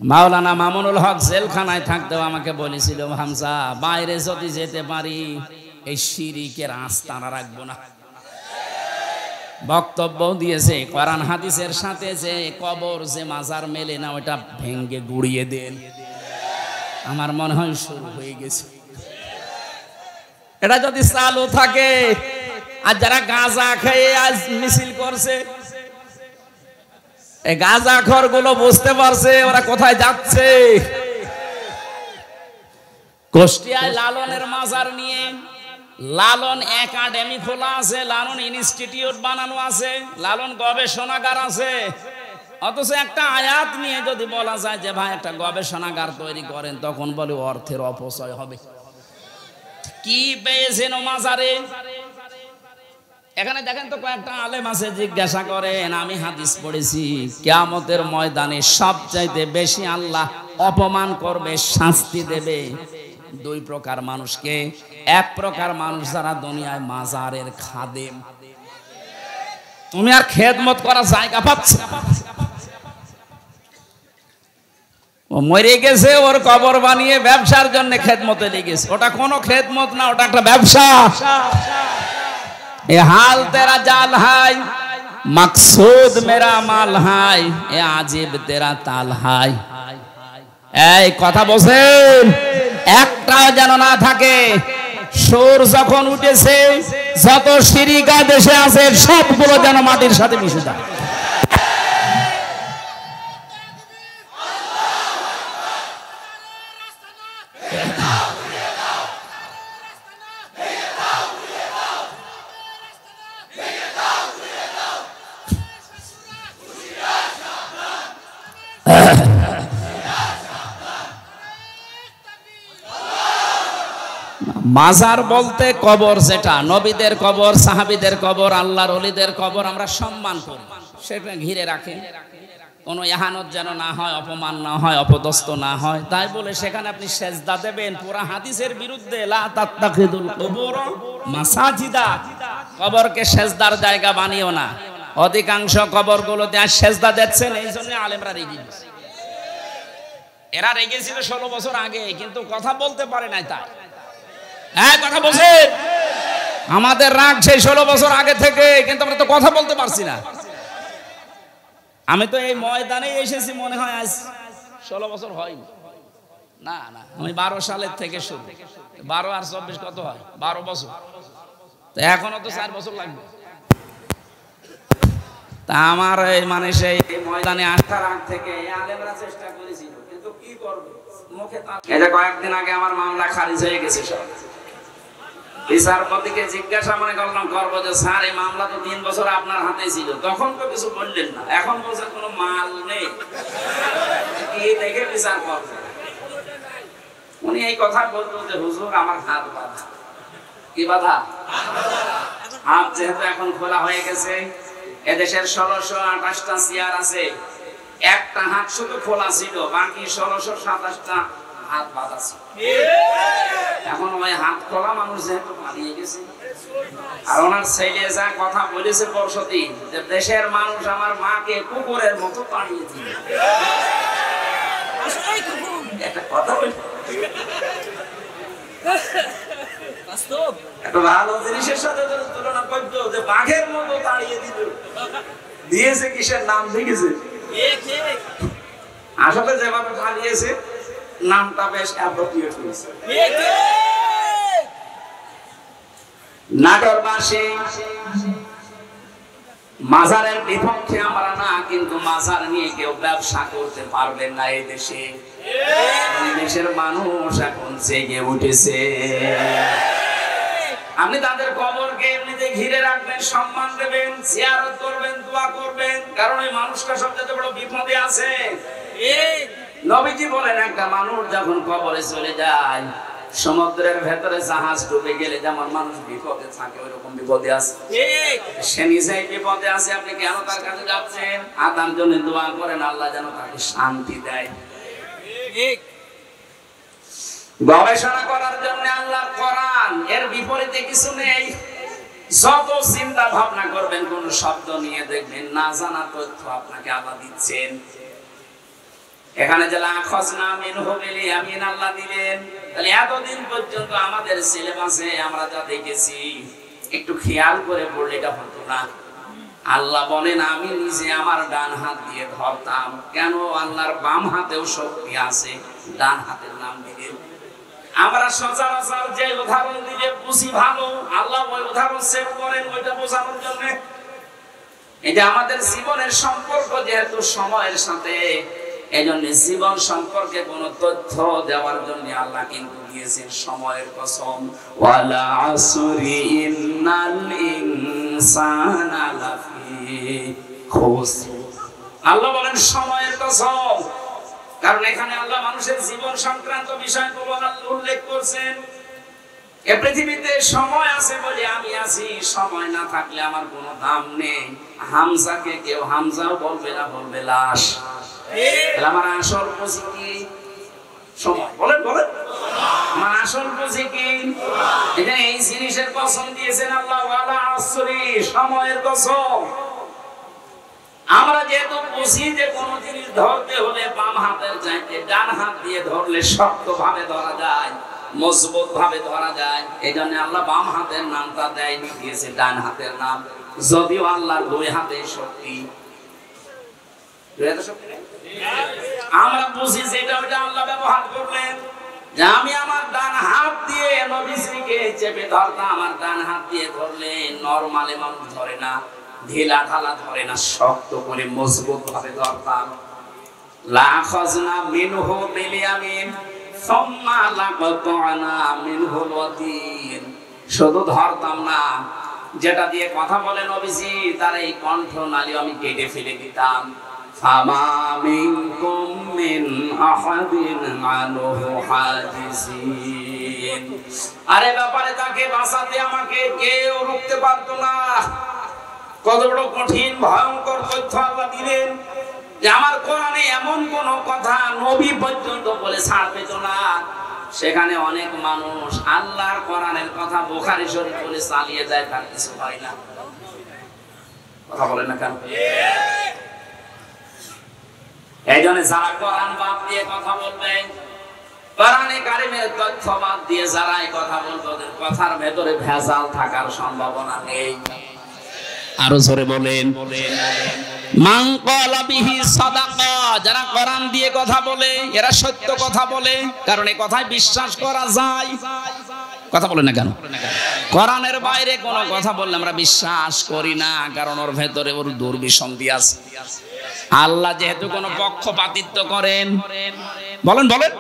A: মাওলানা মামুনুল হক জেলখানায় থাকতেও আমাকে বলেছিল, হামজা বাইরে যদি যেতে পারি এই শিরিকের আস্তানা রাখবো না। বক্তব্য দিয়েছে কোরআন হাদিসের সাথে যে কবর যে মাজার মেলে না ওটা ভেঙ্গে গুড়িয়ে দেন। আমার মনে হয় শুরু হয়ে গেছে। এটা যদি চালু থাকে, আর যারা গাঁজা খেয়ে আজ মিছিল করছে, এই গাঁজা খোর গুলো বুঝতে পারছে ওরা কোথায় যাচ্ছে। কুষ্টিয়ায় লালনের মাজার নিয়ে লালন একাডেমি খোলা আছে, লালন ইনস্টিটিউট বানানো আছে, লালন গবেষণাগার আছে। অথচ একটা আয়াত নিয়ে যদি বলা যায় যে ভাই একটা গবেষণাগার তৈরি করেন, তখন বলে অর্থের অপচয় হবে। কি পেয়েছেন ও মাজারে? এখানে দেখেন তো কয়েকটা আলেম আছে, জিজ্ঞাসা করেন, আমি হাদিস পড়েছি কিয়ামতের ময়দানে সবচাইতে বেশি আল্লাহ অপমান করবে, শাস্তি দেবে দুই প্রকার মানুষকে। এক প্রকার মানুষ যারা দুনিয়ায় মাজারের খাদেম, তুমি আর খেদমত করার জায়গা পাচ্ছ না। ও মরে গেছে, ওর কবর বানিয়ে ব্যবসার জন্য খেদমতে লেগেছে। ওটা কোনো খেদমত না, ওটা একটা ব্যবসা। এ হাল তেরা জাল হাই, মকসুদ মেরা মাল হাই, এ আজিব তেরা তাল হাই। এই কথা বলছেন, একটাও যেন না থাকে। সুর যখন উঠেছে, যত শিরিকা দেশে আছে সবগুলো যেন মাটির সাথে মিশে যায়। মাজার বলতে কবর, যেটা নবীদের কবর, সাহাবীদের কবর, আল্লাহর ওলিদের কবর আমরা সম্মান করি, সেটা ঘিরে রাখে। কোনো ইহানত যেন না হয়, অপমান না হয়, অপদস্থ না হয়। তাই বলে সেখানে আপনি সেজদা দেবেন, পুরা হাদিসের বিরুদ্ধে। লা তাত্তাখিদুল কুবুর মাসাজিদা, কবরকে সেজদার জায়গা বানিও না। অধিকাংশ কবরগুলোতে আর সেজদা দিচ্ছেন, এই জন্য আলেমরা রেগে গেছে। এরা রেগেছিল 16 বছর আগে, কিন্তু কথা বলতে পারে নাই। তাই হ্যাঁ, কথা বলছে। আমাদের রাগ সেই 16 বছর আগে থেকে, কিন্তু আমরা তো কথা বলতে পারছি না। আমি তো এই ময়দানে এসেছি মনে হয় আজ 16 বছর হয়নি। না না, আমি 12 সালের থেকে শুরু। 12 আর 24 কত হয়? 12 বছর। তো এখনো তো 4 বছর লাগবে। তা আমার মানে সেই ময়দানে আসার আগ থেকে আলেমরা চেষ্টা করেছিল, কিন্তু কি করবে, মুখে এই যে কয়েকদিন আগে আমার মামলা খারিজ হয়ে গেছে সব। বিচারপতিকে জিজ্ঞাসা মনে করবো যে স্যার এই মামলা তো 3 বছর আপনার হাতে ছিল, তখন তো কিছু বললেন না, এখন বলছেন কোনো মাল নেই, কি দেখে বিচার করবে? উনি এই কথা বলতো যে হুজুর আমার হাত বাঁধা। কি বাধা? হাত যেহেতু এখন খোলা হয়ে গেছে, এদেশের 1628টা চেয়ার আছে, একটা হাত শুধু খোলা ছিল, বাকি 1627টা হাত বাঁধা ছিল। এখন ওই হাত খোলা মানুষ যেহেতু পালিয়ে গেছে, আর ওনার ছেলে যা কথা বলেছে পরশুদিন, যে দেশের মানুষ আমার মাকে কুকুরের মতো তাড়িয়ে দিল। একটা কথা বলি, একটা ভালো জিনিসের সাথে তুলনা করতো, যে বাঘের মতো তাড়িয়ে দিল। দিয়েছে কিসের নাম দেখেছে? আসলে যেভাবে পালিয়েছে নামটা বেশ অ্যাপ্রোপ্রিয়েট হয়েছে। নাটোরবাসী মাজারের বিপক্ষে আমরা না, কিন্তু মাজার নিয়ে কেউ ব্যবসা করতে পারবেন না এই দেশে। এই দেশের মানুষ এখন জেগে উঠেছে। আপনি তাদের কবরকে এমনিতে ঘিরে রাখবেন, সম্মান দেবেন, জিয়ারত করবেন, দোয়া করবেন, কারণ এই মানুষটা সবচেয়ে বড় বিপদে আছে। নবীজি বলেন, একটা মানুষ যখন কবরে চলে যায়, সমুদ্রের ভেতরে জাহাজ ডুবে গেলে যেমন মানুষ বিপদে থাকে, ওইরকম বিপদে আছে। সে নিজেই বিপদে আছে, আপনি কেন তার কাছে যাচ্ছেন? আদার জন্য দোয়া করেন, আল্লাহ যেন তাকে শান্তি দেয়। গবেষণা করার জন্য আল্লাহর কোরআন, এর বিপরীতে কিছু নেই। যত চিন্তা ভাবনা করবেন কোন শব্দ নিয়ে, দেখবেন না জানা তথ্য আপনাকে আল্লাহ দিচ্ছেন। এখানে যে লাখাজনা মিনহু বিল ইয়ামিন আল্লাহ দিলেন, তাহলে এতদিন পর্যন্ত আমাদের সিলেবাসে আমরা যা দেখেছি একটু খেয়াল করে পড়লে এটা হতো না। আল্লাহ বলেন, আমি নিজে আমার ডান হাত দিয়ে ধরতাম। কেন? আল্লাহর বাম হাতেও শক্তি আছে, ডান হাতের নাম দিলেন। আমরা সচরাচর যে উদাহরণ দিলে বুঝি ভালো, আল্লাহ ওই উদাহরণ সেট করেন ওইটা বোঝানোর জন্য। এটা আমাদের জীবনের সম্পর্ক যেহেতু সময়ের সাথে, এজন্য জীবন সম্পর্কে কোন তথ্য দেওয়ার জন্য আল্লাহ কিন্তু দিয়েছেন সময়ের কসম। ওয়ালা আসরি ইন্নাল ইনসানা লাফি খুসর। আল্লাহ বলেন সময়ের কসম, কারণ এখানে আল্লাহ মানুষের জীবন সংক্রান্ত বিষয়গুলো উল্লেখ করছেন। এ পৃথিবীতে সময় আছে বলে আমি আছি, সময় না থাকলে আমার কোনো দাম নেই। হামজাকে কেউ হামজাও বলবে না, বলবে লাশ। আমার আসল পুঁজি কি? সময়। বলেন বলেন, আমার আসল পুঁজি কি? এটা এই জিনিসের কসম দিয়েছেন আল্লাহ, ওয়ালা আসরি, সময়ের কসম। আমরা যেহেতু বুঝি যে কোন জিনিস ধরতে হলে বাম হাতের চাইতে ডান হাত দিয়ে ধরলে শক্ত ভাবে ধরা যায়, মজবুত ভাবে ধরা যায়, এই জন্য আল্লাহ বাম হাতের নামটা দেয়নি, দিয়েছে ডান হাতের নাম। যদিও আল্লাহর দুই হাতে শক্তি, আমরা বুঝি যেটা ওইটা আল্লাহ ব্যবহার করলেন। যে আমি আমার ডান হাত দিয়ে নবীজিকে চেপে ধরতাম, আমার ডান হাত দিয়ে ধরলে নরমালে মানুষ ধরে না, ঢিলা ঢালা ধরে না, শক্ত করে মজবুত ভাবে ধরতাম। লাখাজনা মিনহু বিল ইয়ামিন সুম্মা লাকাতানা মিনহুল ওয়াতিন। শুধু ধরতাম না, যেটা দিয়ে কথা বলে নবীজি তার এই কণ্ঠ নালী আমি কেটে ফেলে দিতাম। ফামা মিনকুম মিন আহাদিন আনহু হাজিসিন। আরে ব্যাপারে তাকে বাঁচাতে আমাকে কেউ রুখতে পারতো না। কত বড় কঠিন ভয়ঙ্কর তথ্য আল্লাহ দিলেন, যে আমার কোরআনে এমন কোন কথা নবী পর্যন্ত বলে ছাড় পেত না। সেখানে অনেক মানুষ আল্লাহর কোরআনের কথা বুখারী শরীফ বলে চালিয়ে যায়, তার কিছু হয় না। কথা বলেন না কেন? এই জন্য যারা কোরআন বাদ দিয়ে কথা বলবে, কোরআনে কারিমের তথ্য বাদ দিয়ে যারা এই কথা বলবে, ওদের কথার ভেতরে ভেজাল থাকার সম্ভাবনা নেই। আরো জোরে বলেন, মান ক্বালা বিহি সাদাকা। যারা কোরআন দিয়ে কথা বলে এরা সত্য কথা বলে, কারণ এই কথায় বিশ্বাস করা যায়। কথা বলেন না কেন? কোরআনের বাইরে কোনো কথা বললে আমরা বিশ্বাস করি না, কারণ ওর ভেতরে ওর দুর্বিসন্ধি আছে। আল্লাহ যেহেতু কোনো পক্ষপাতিত্ব করেন, বলেন বলেন,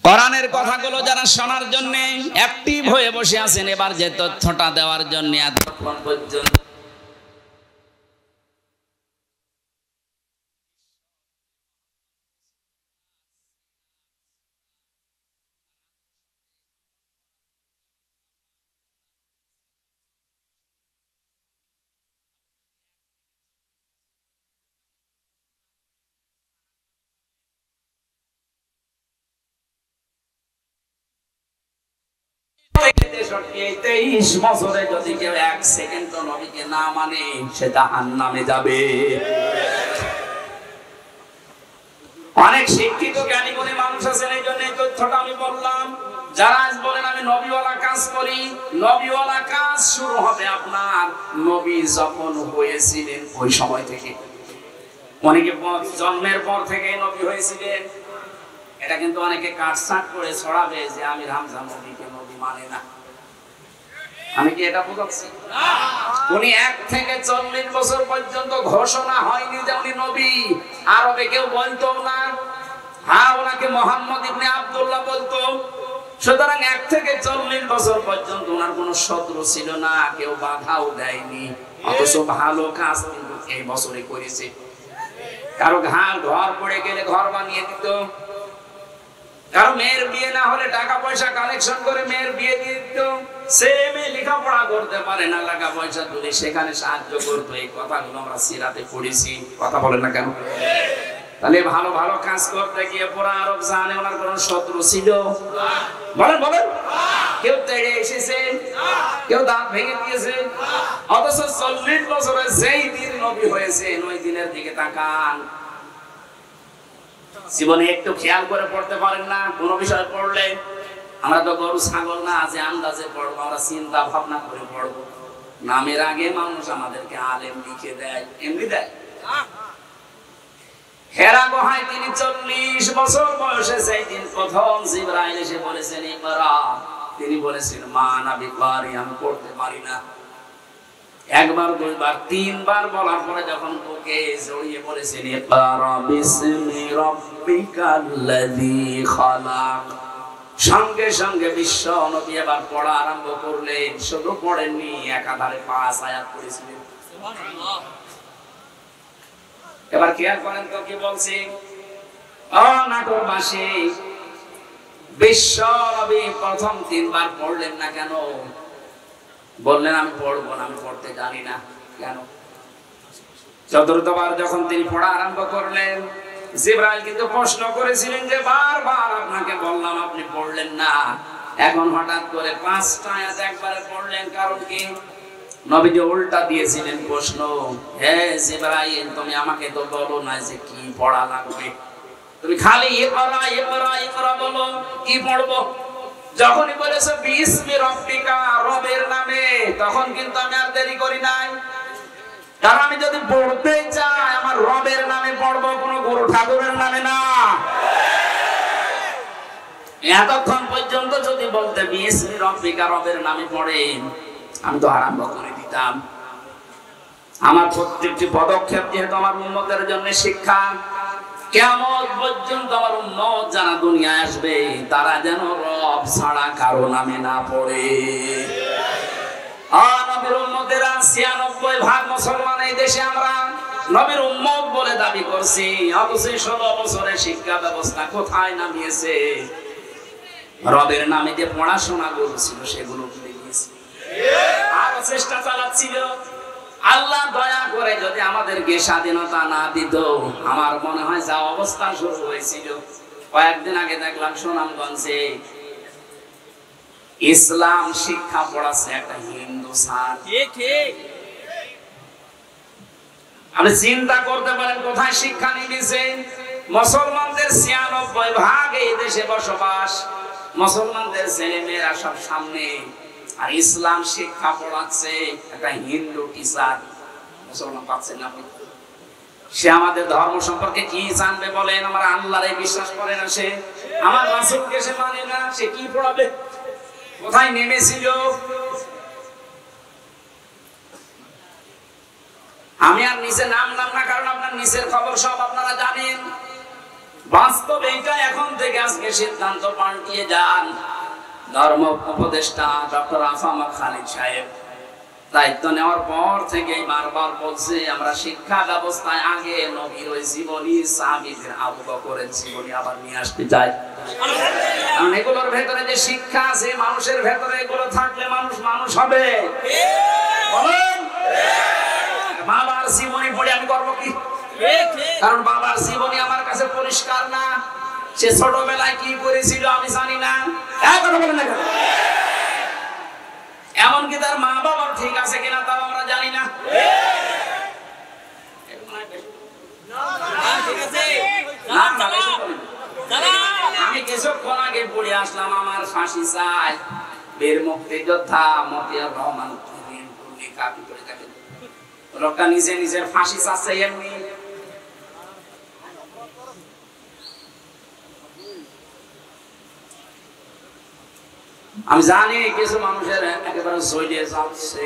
A: কোরআনের কথাগুলো যারা শোনার জন্য অ্যাক্টিভ হয়ে বসে আছেন, এবার যে তথ্যটা দেওয়ার জন্য এতক্ষণ পর্যন্ত থেকে 63 বছরে যদি কেউ 1 সেকেন্ড নবীকে না মানে সে জাহান্নামে যাবে। অনেক শিক্ষিত জ্ঞানী গুণী মানুষ আছেন, এই জন্য এই তথ্যটা আমি বললাম। যারা আজ বলেন আমি নবীওয়ালা কাজ করি, নবীওয়ালা কাজ শুরু হবে আপনার নবী যখন হয়েছিলেন ওই সময় থেকে। অনেকে জন্মের পর থেকে নবী হয়েছিলেন, এটা কিন্তু অনেকে কাটছাট করে ছড়াবে যে আমি হামজা নবীকে নবী মানে না। আমি কি এটা বোঝাচ্ছি? উনি 1 থেকে 40 বছর পর্যন্ত ঘোষণা হয়নি যে উনি নবী। আরবে কেউ বলতো না, হ্যাঁ ওনাকে মোহাম্মদ ইবনে আব্দুল্লাহ বলতো। সুতরাং 1 থেকে 40 বছর পর্যন্ত ওনার কোনো শত্রু ছিল না, কেউ বাধাও দেয়নি। অথচ ভালো কাজ কিন্তু এই বছরে করেছে। কারো ঘর পড়ে গেলে ঘর বানিয়ে দিত, কারো মেয়ের বিয়ে না হলে টাকা পয়সা কালেকশন করে মেয়ের বিয়ে দিয়ে দিত, ছেলে মেয়ে লেখাপড়া করতে পারে না, টাকা পয়সা তুলে সেখানে সাহায্য করতো। এই কথাগুলো আমরা সিরাতে পড়েছি। কথা বলেন না কেন? তাহলে ভালো ভালো কাজ করতে গিয়ে পুরো আরব জাহানে ওনার কোন শত্রু ছিল? বলেন বলেন। কেউ তেড়ে এসেছে, কেউ দাঁত ভেঙে দিয়েছে। অথচ 40 বছরে যেই দিন নবী হয়েছেন ওই দিনের দিকে তাকান। জীবনে একটু খেয়াল করে পড়তে পারেন না? কোন বিষয় পড়লে আমরা তো গরু ছাগল না যে আন্দাজে পড়বো, আমরা চিন্তা ভাবনা করে পড়বো। নামের আগে মানুষ আমাদেরকে আলেম লিখে দেয়, এমনি দেয়। হেরা গুহায় তিনি 40 বছর বয়সে সেই দিন প্রথম জিবরাইল এসে বলেছেন ইকরা, তিনি বলেছেন মা আনা বিকারি, আমি পড়তে পারি না। 1 বার 2 বার 3 বার বলার পরে যখন ওকে জড়িয়ে বলেছেন ইকরা বিসমি রাব্বিকাল্লাযী খালাক, সঙ্গে সঙ্গে বিশ্ব নবী এবার পড়া আরম্ভ করলেন। শুধু পড়েননি, একাধারে 5 আয়াত পড়েছিলেন। সুবহানাল্লাহ। এবার খেয়াল করেন তো কি বলছি। নাটোরবাসী বিশ্ব নবী প্রথম 3 বার পড়লেন না কেন? বললেন আমি পড়বো না, আমি পড়তে জানি না। কেন? চতুর্থবার যখন তিনি পড়া আরম্ভ করলেন, জিবরাইল কিন্তু প্রশ্ন করেছিলেন যে বারবার আপনাকে বললাম আপনি পড়লেন না, এখন হঠাৎ করে 5টা আয়াত একবারে পড়লেন, কারণ কি? নবীজি উল্টা দিয়েছিলেন প্রশ্ন, হে জিবরাইল তুমি আমাকে তো বলো না যে কি পড়া লাগবে, তুমি খালি ইকরা ইকরা ইকরা বলো, কি পড়বো? যখনই বলেছে বিসমি রাব্বিকা, রবের নামে, তখন কিন্তু আমি আর দেরি করি নাই। কারণ আমি যদি পড়তে চাই আমার রবের নামে পড়বো, কোনো গুরু ঠাকুরের নামে না। এতক্ষণ পর্যন্ত যদি বলতে বিসমি রাব্বিকা, রবের নামে পড়েন, আমি তো আরম্ভ করে দিতাম। আমার প্রত্যেকটি পদক্ষেপ যেহেতু আমার উম্মতের জন্য শিক্ষা, কিয়ামত পর্যন্ত আমার উম্মত যারা দুনিয়ায় আসবে তারা যেন রব ছাড়া কারো নামে না পড়ে। নবীর উম্মতেরা 96% মুসলমান এই দেশে আমরা নবীর উম্মত বলে দাবি করছি, অথচ 16 বছরের শিক্ষা ব্যবস্থা কোথায় নামিয়েছে? রবের নামে যে পড়াশোনা ছিল সেগুলো ভুলে গিয়েছে। আরো চেষ্টা চালাচ্ছিল। আল্লাহ দয়া করে যদি আমাদেরকে স্বাধীনতা না দিত, আমার মনে হয় যা অবস্থা শুরু হয়েছিল। কয়েকদিন আগে দেখলাম সুনামগঞ্জে ইসলাম শিক্ষা পড়াচ্ছে একটা হিন্দু স্যার। আপনি চিন্তা করতে পারেন কোথায় শিক্ষা নিয়েছে? মুসলমানদের 96% এই দেশে বসবাস, মুসলমানদের ছেলে মেয়েরা সব সামনে, আর ইসলাম শিক্ষা পড়াচ্ছে একটা হিন্দু টিচার। মুসলমান পাচ্ছেন না? সে আমাদের ধর্ম সম্পর্কে কি জানবে বলেন? আমার আল্লাহরে বিশ্বাস করে না সে, আমার রাসূলকে সে মানে না, সে কি পড়াবে? কোথায় নেমেছিল? আমি আর নিচে নামলাম না, কারণ আপনার নিচের খবর সব আপনারা জানেন। বাস্তবে এটা এখন থেকে আজকে সিদ্ধান্ত পাল্টিয়ে যান। ধর্ম উপদেষ্টা ডক্টর আফামা খালিদ সাহেব দায়িত্ব নেওয়ার পর থেকে বারবার বলছে আমরা শিক্ষা ব্যবস্থায় আগে নবীর ওই জীবনী, সাহাবীদের আবু বকরের জীবনী আবার নিয়ে আসতে চাই। কারণ এগুলোর ভেতরে যে শিক্ষা আছে, মানুষের ভেতরে এগুলো থাকলে মানুষ মানুষ হবে। বলেন, বাবার জীবনী পড়ে আমি করবো কি? কারণ বাবার জীবনী আমার কাছে পরিষ্কার না। সে ছোটবেলায় কি করেছিল আমি জানি না। এমনকি তার মা বাবা ঠিক আছে কিনা তাও আমরা জানি না। আমি কিছুক্ষণ আগে পড়ে আসলাম আমার ফাঁসি চাই, বীর মুক্তিযোদ্ধা মতিয়ার রহমান লোকটা নিজে নিজের ফাঁসি চাচ্ছে। এমনি আমি জানি কিছু মানুষের একেবারে জড়িয়ে যাচ্ছে,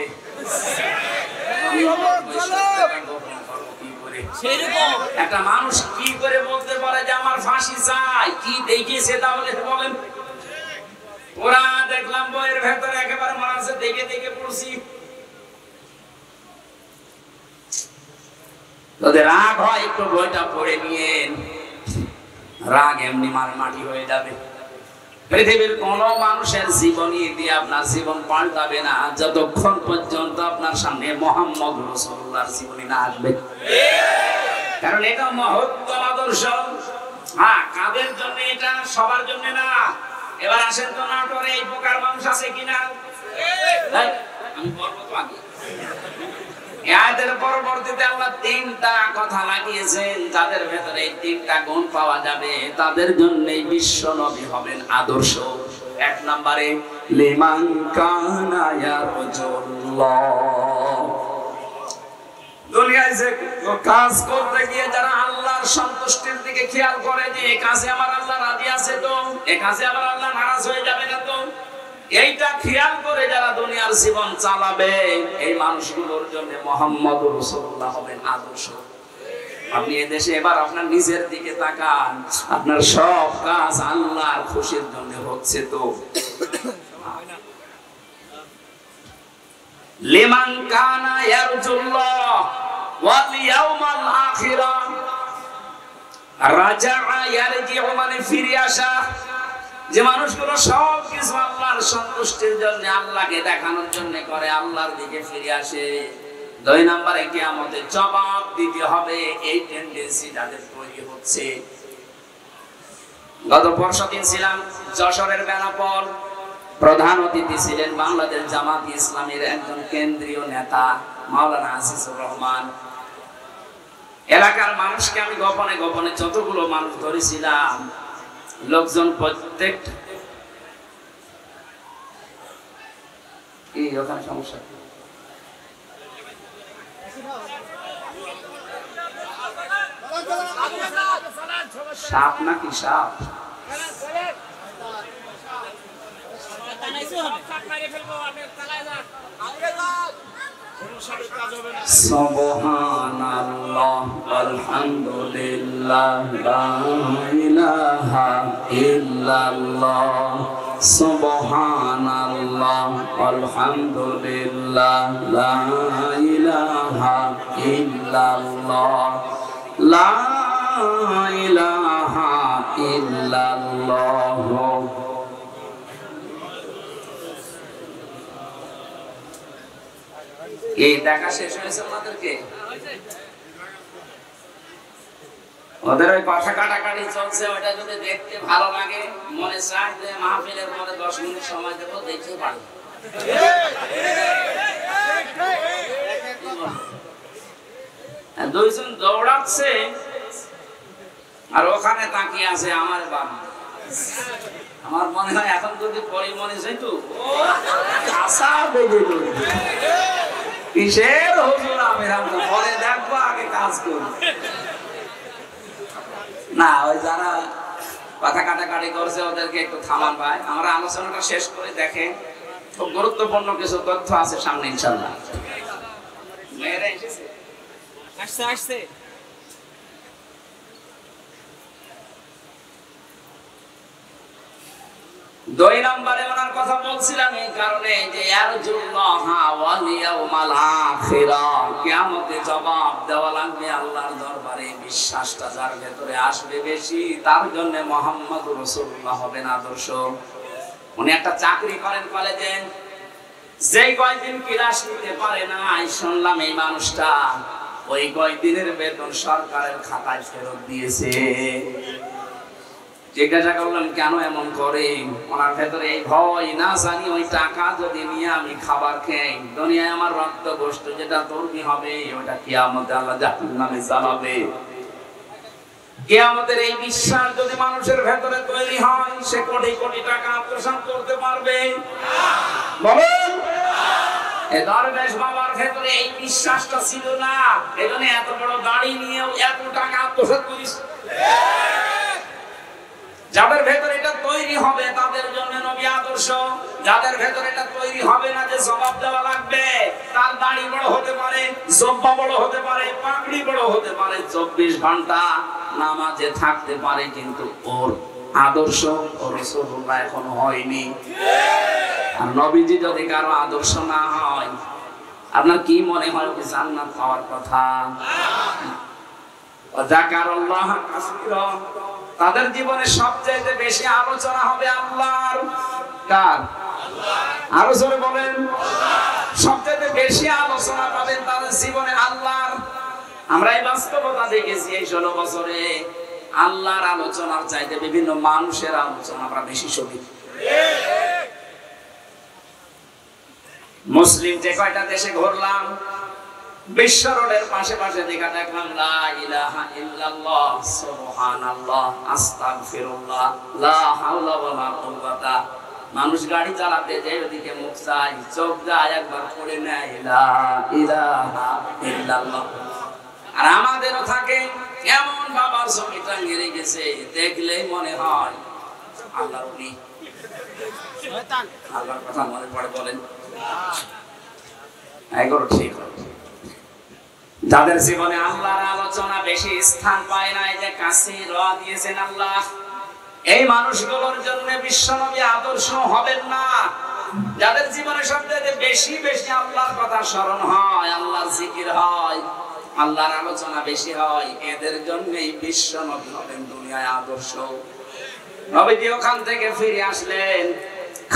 A: একটা মানুষ কি করে বলতে পারে যে আমার ফাঁসি চাই? কি দেখিয়েছে তাহলে বলেন? ওরা দেখলাম বইয়ের ভেতরে একেবারে মনে আছে দেখে দেখে পড়ছি। যদি রাগ হয় একটু বইটা পড়ে নিয়েন, রাগ এমনি মাটি হয়ে যাবে। পৃথিবীর কোন মানুষের জীবনী দিয়ে আপনার জীবন পাল্টাবে না যতক্ষণ পর্যন্ত আপনার সামনে মুহাম্মদ রাসূলুল্লাহর জীবনী না আসবে। কারণ এটা মহত্তম আদর্শ। হ্যাঁ, কাদের জন্য এটা? সবার জন্য না। এবার আসেন তো নাটোরে এই প্রকার মানুষ আছে কিনা? আমি বলবো তো আগে। আয়াতের পরবর্তীতে আল্লাহ তিনটা কথা লাগিয়েছেন, যাদের ভেতরে এই তিনটা গুণ পাওয়া যাবে তাদের জন্যই বিশ্ব নবী হবেন আদর্শ। এক নম্বরে লিমান কানা ইয়ারজুল্লাহ, দুনিয়ায় যে কাজ করতে গিয়ে যারা আল্লাহর সন্তুষ্টির দিকে খেয়াল করে যে এই কাজে আমার আল্লাহ রাজি আছে তো, এই কাজে আমার আল্লাহ নারাজ হয়ে যাবে না তো, এইটা খেয়াল করে যারা দুনিয়ার জীবন চালাবে এই মানুষগুলোর জন্য মুহাম্মদুর রাসূলুল্লাহ হবেন আদর্শ। আপনি এদেশে এবার আপনার নিজের দিকে তাকান, আপনার সব কাজ আল্লাহর খুশির জন্য হচ্ছে তো? লিমান কানা ইয়ারজুল্লাহ ওয়াল ইয়াউমাল আখিরা, রাজা'a ইয়ারজিউ মানে ফিরে আসা। যে মানুষগুলো সব কিছু আল্লাহর সন্তুষ্টির জন্য, আল্লাহকে দেখানোর জন্য করে, আল্লাহর দিকে ফিরে আসে। দুই নম্বরে কিয়ামতে জবাব দিতে হবে, এই টেন্ডেন্সি যাদের তৈরি হচ্ছে। গত পরশুদিন ছিলাম যশোরের বেনাপোল, প্রধান অতিথি ছিলেন বাংলাদেশ জামাত ইসলামীর একজন কেন্দ্রীয় নেতা মাওলানা আজিজুর রহমান। এলাকার মানুষকে আমি গোপনে গোপনে যতগুলো মানুষ ধরেছিলাম, লোকজন প্রত্যেক ওখানে সমস্যা সাপ নাকি সাপ? সুবহানাল্লাহ আলহামদুলিল্লাহ লা ইলাহা ইল্লাল্লাহ, সুবহানাল্লাহ আলহামদুলিল্লাহ লা ইলাহা ইল্লাল্লাহ, লা ইলাহা ইল্লাল্লাহ। এই দেখা শেষ হয়েছে ওনাদেরকে? ওদের ওই কথা কাটাকাটি চলছে, ওইটা যদি দেখতে ভালো লাগে, মনে চায় যে মাহফিলের পরে 10 মিনিট সময় দেবো, দেখতে পারি। দুইজন দৌড়াচ্ছে আর ওখানে তাকিয়ে আছে আমার বাবা। আমার মনে হয় এখন যদি পরিমনে যাইতো আশা বেজে কিসের হুজুর আমির হামজা, পরে দেখবো আগে কাজ করবো না। ওই যারা কথা কাটাকাটি করছে ওদেরকে একটু থামান ভাই, আমরা আলোচনাটা শেষ করে দেখেন, খুব গুরুত্বপূর্ণ কিছু তথ্য আছে সামনে ইনশাআল্লাহ। মেয়েরা এসেছে, আসছে আসছে। দুই নম্বরে ওনার কথা বলছিলাম এই কারণে যে ইয়ারজুল্লাহ ওয়াল ইয়াউমাল আখিরা, কিয়ামতে জবাব দেওয়া লাগবে আল্লাহর দরবারে। বিশ্বাসটা যার ভেতরে আসবে বেশি, তার জন্য মুহাম্মদুর রাসূলুল্লাহ হবেন আদর্শ। উনি একটা চাকরি করেন কলেজে, যেই কয়দিন ক্লাস নিতে পারে না, শুনলাম এই মানুষটা ওই কয়দিনের বেতন সরকারের খাতায় ফেরত দিয়েছে। জিজ্ঞাসা করলাম কেন এমন করে? ওনার ভেতরে এই ভয়, না জানি ওই টাকা যদি নিয়ে আমি খাবার খাই, দুনিয়ায় আমার রক্ত গোষ্ঠ যেটা তৈরি হবে ওটা কিয়ামতে আল্লাহ জাহান্নামে জ্বালাবে। কিয়ামতের এই বিশ্বাস যদি মানুষের ভেতরে তৈরি হয়, সে কোটি কোটি টাকা আত্মসাৎ করতে পারবে? বলেন। এই দরবেশ বাবার ভেতরে এই বিশ্বাসটা ছিল না, এজন্য এত বড় গাড়ি নিয়েও এত টাকা আত্মসাৎ করিস। যাদের ভেতরে এটা তৈরি হবে তাদের জন্য নবী আদর্শ। যাদের ভেতরে এটা তৈরি হবে না যে জবাব দেওয়া লাগবে, তার দাড়ি বড় হতে পারে, জব্বা বড় হতে পারে, পাগড়ি বড় হতে পারে, 24 ঘন্টা নামাজে থাকতে পারে, কিন্তু ওর আদর্শ ও রাসূলুল্লাহ এখনো হয়নি। আর নবীজি যদি কারো আদর্শ না হয়, আপনার কি মনে হয় যে জান্নাত পাওয়ার কথা? যাকারাল্লাহ কাসীরা, তাদের জীবনে সবচেয়ে বেশি আলোচনা হবে আল্লাহর। কার? আরো জোরে বলেন। সবচেয়ে বেশি আলোচনা পাবেন তাদের জীবনে আল্লাহর। আমরা এই বাস্তবতা দেখেছি এই 16 বছরে, আল্লাহর আলোচনার চাইতে বিভিন্ন মানুষের আলোচনা আমরা বেশি শুনি। মুসলিম যে কয়টা দেশে ঘুরলাম, বিশ্ব রোডের পাশে পাশে দেখা দেখলাম লা ইলাহা ইল্লাল্লাহ, সুবহানাল্লাহ, আস্তাগফিরুল্লাহ, লা হাওলা ওয়ালা কুওয়াতা। মানুষ গাড়ি চালাতে যায় ওদিকে মুখ চায়, চোখ যায় একবার পড়ে নেয় লা ইলাহা ইল্লাল্লাহ। আর আমাদেরও থাকে এমন বাবার ছবি টাঙিয়ে রেখেছে, দেখলেই মনে হয় আল্লাহর ওলি। শয়তান আল্লাহর কথা মনে পড়ে, বলেন এগুলো ঠিক হবে। যাদের জীবনে আল্লাহর আলোচনা বেশি স্থান পায় না, এই যে কাছে র দিয়েছেন আল্লাহ, এই মানুষগুলোর জন্য বিশ্বনবী আদর্শ হবেন না। যাদের জীবনে সবচেয়ে বেশি বেশি আল্লাহর কথা স্মরণ হয়, আল্লাহর জিকির হয়, আল্লাহর আলোচনা বেশি হয়, এদের জন্যই বিশ্বনবী হবেন দুনিয়ায় আদর্শ। নবীজি ওখান থেকে ফিরে আসলেন,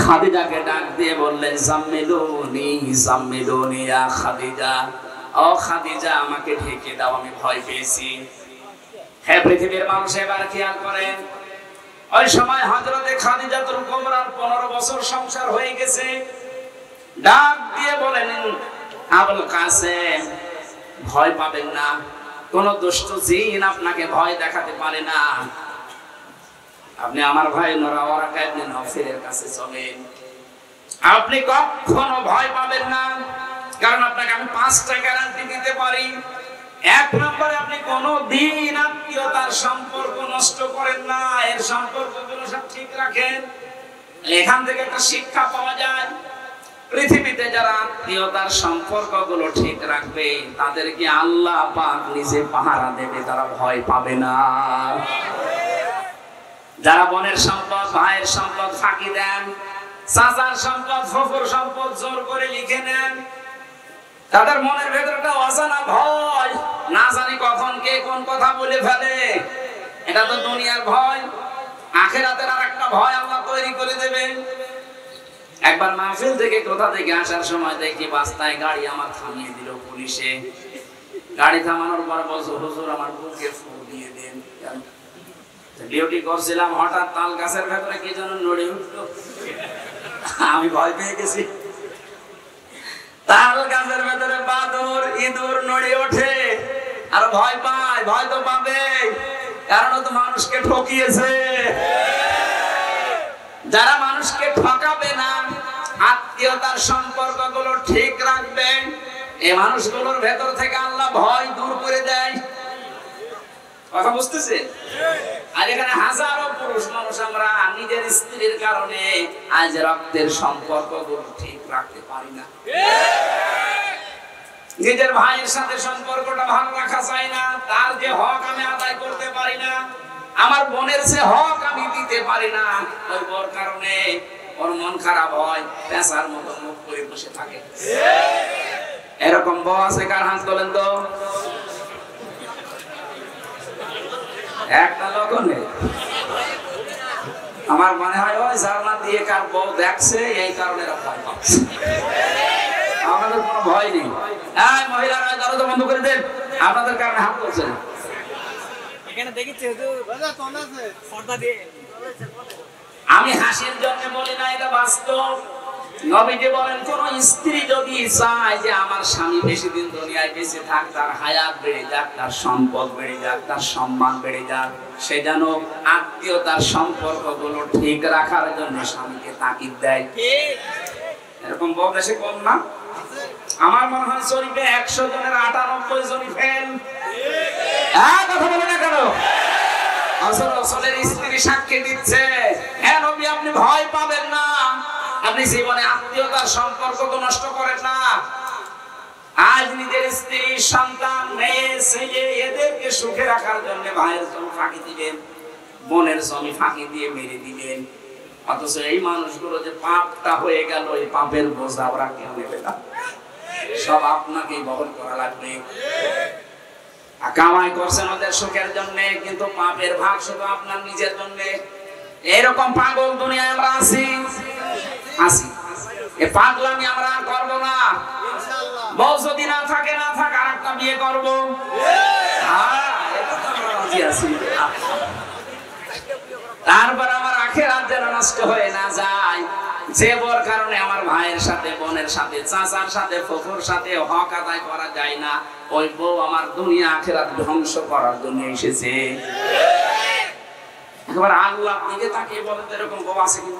A: খাদিজাকে ডাক দিয়ে বললেন জাম্মিলুনি জাম্মিলুনি ইয়া খাদিজা, ও খাদিজা আমাকে ঢেকে দাও, আমি ভয় পেয়েছি। হে পৃথিবীর মানুষ, এবার খেয়াল করেন, ওই সময় হযরতে খাদিজাতুল কুবরার 15 বছর সংসার হয়ে গেছে। ডাক দিয়ে বলেন আবুল কাসেম, ভয় পাবেন না, কোন দুষ্ট জিন আপনাকে ভয় দেখাতে পারে না। আপনি আমার ভাই ওরাকা ইবনে নওফলের কাছে চলেন, আপনি কখনো ভয় পাবেন না, কারণ আপনাকে আমি 5টা গ্যারান্টি দিতে পারি। 1 নম্বরে আপনি কোনদিন আত্মীয়তার সম্পর্ক নষ্ট করেন না, এর সম্পর্কগুলো সব ঠিক রাখেন। এখান থেকে একটা শিক্ষা পাওয়া যায়, পৃথিবীতে যারা আত্মীয়তার সম্পর্কগুলো ঠিক রাখবে তাদেরকে আল্লাহ পাক নিজে পাহারা দেবে, তারা ভয় পাবে না। যারা বোনের সম্পদ, ভাইয়ের সম্পদ ফাঁকি দেন, চাচার সম্পদ, ফুফুর সম্পদ জোর করে লিখে নেন, তাদের মনের ভেতরে একটা অজানা ভয়, না জানি কখন কে কোন কথা বলে ফেলে। এটা তো দুনিয়ার ভয়, আখিরাতের আরেকটা ভয় আল্লাহ তৈরি করে দেবেন। একবার মাহফিল থেকে কোথা থেকে আসার সময় দেখি রাস্তায় গাড়ি আমার থামিয়ে দিল পুলিশে। গাড়ি থামানোর পর বলছে হুজুর আমার বুকে ফু দিয়ে দেন। ডিউটি করছিলাম, হঠাৎ তাল গাছের ভেতরে কি যেন নড়ে উঠলো, আমি ভয় পেয়ে গেছি। তাল গাছের ভেতরে বাদুর ইঁদুর নড়ে ওঠে, আর ভয় পায়। ভয় তো পাবে, কারণ তো মানুষকে ঠকিয়েছে। যারা মানুষকে ঠকাবে না, আত্মীয়তার সম্পর্কগুলো ঠিক রাখবে, এই মানুষগুলোর ভেতর থেকে আল্লাহ ভয় দূর করে দেয়। কথা বুঝতেছে? আর এখানে হাজারো পুরুষ মানুষ আমরা নিজের স্ত্রীর কারণে আজ রক্তের সম্পর্কগুলো ঠিক রাখতে পারি না। নিজের ভাইয়ের সাথে সম্পর্কটা ভালো রাখা যায় না, তার যে হক আমি আদায় করতে পারি না, আমার বোনের যে হক আমি দিতে পারি না, ওই বর কারণে ওর মন খারাপ হয়, পেঁচার মতো মুখ করে বসে থাকে। এরকম বউ আছে কার? হাত তোলেন তো। একটা লোক নেই। আমার মনে হয় ওই জান্নাত দিয়ে কার বউ দেখছে, এই কারণে ভয় পাচ্ছে। আমাদের কোনো ভয় নেই। এই মহিলারা দরজা বন্ধ করে দেন, আপনাদের কারণে হাত তুলছেন। এখানে দেখেছি হুজুর, বাজা তোলা আছে পর্দা দিয়ে। আমি হাসির জন্য বলি না, এটা বাস্তব। নবীজি বলেন, কোন স্ত্রী যদি চায় যে আমার স্বামী বেশি দিন দুনিয়ায় বেঁচে থাক, তার হায়াত বেড়ে যাক, তার সম্পদ বেড়ে যাক, তার সম্মান বেড়ে যাক, সে যেন আত্মীয়তার সম্পর্কগুলো ঠিক রাখার জন্য স্বামীকে তাকিদ দেয়। এরকম বউ দেশে কম না? আমার মনে হয় শরীফে 100 জনের 98 জনই ফেল। কথা বলে না কেন? রাসূলের স্ত্রী সাক্ষী দিচ্ছে, হ্যাঁ নবী, আপনি ভয় পাবেন না, আপনি জীবনে আত্মীয়তার সম্পর্ক তো নষ্ট করেন না। আজ নিজের স্ত্রী, সন্তান, মেয়ে, ছেলে এদেরকে সুখে রাখার জন্য ভাইয়ের জমি ফাঁকি দিবেন, বোনের জমি ফাঁকি দিয়ে মেরে দিবেন। অথচ এই মানুষগুলো যে পাপটা হয়ে গেল, এই পাপের বোঝা ওরা কেউ নেবে না, সব আপনাকেই বহন করা লাগবে। কামাই করছেন ওদের সুখের জন্য, কিন্তু পাপের ভাগ শুধু আপনার নিজের জন্য। এরকম পাগল দুনিয়ায় আমরা আছি। এ পাগলামি আমরা আর করবো না। বউ যদি না থাকে, না থাক, আর একটা বিয়ে করবো। তারপর আমার আখিরাত যেন নষ্ট হয়ে না যায়। যে বউর কারণে আমার ভাইয়ের সাথে, বোনের সাথে, চাচার সাথে, ফুফুর সাথে হক আদায় করা যায় না, ওই বউ আমার দুনিয়া আখিরাত ধ্বংস করার জন্য এসেছে। একবার আল্লাহ দিকে তাকিয়ে বলেন, এরকম বউ আছে কি?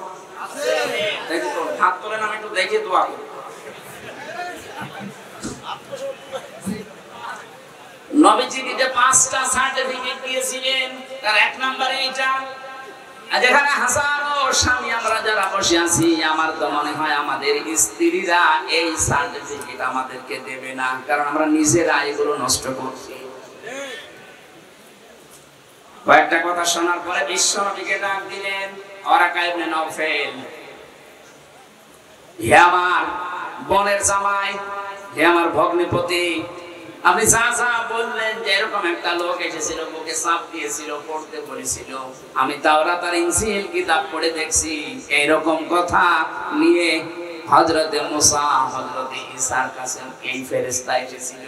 A: দেখি তো, হাত তোলেন, আমি একটু দেখে দোয়া করি। নবীজিকে যে 5টা সার্টিফিকেট দিয়েছিলেন, তার 1 নম্বরে এটা। যেখানে হাজারো স্বামী আমরা যারা বসে আছি, আমার তো মনে হয় আমাদের স্ত্রীরা এই সার্টিফিকেট আমাদেরকে দেবে না, কারণ আমরা নিজেরা এগুলো নষ্ট করছি। কয়েকটা কথা শোনার পরে বিশ্বনবীকে ডাক দিলেন, ওরাকা ইবনে নওফেল, হে আমার বোনের জামাই, হে আমার ভগ্নিপতি, আপনি যা যা বললেন যে এরকম একটা লোক এসেছিল, বুকে চাপ দিয়েছিল, পড়তে বলেছিল, আমি তাওরাত আর ইনজিল কিতাব পড়ে দেখছি এইরকম কথা নিয়ে হযরতে মুসা, হযরতে ঈসার কাছে এই ফেরেশতা এসেছিল,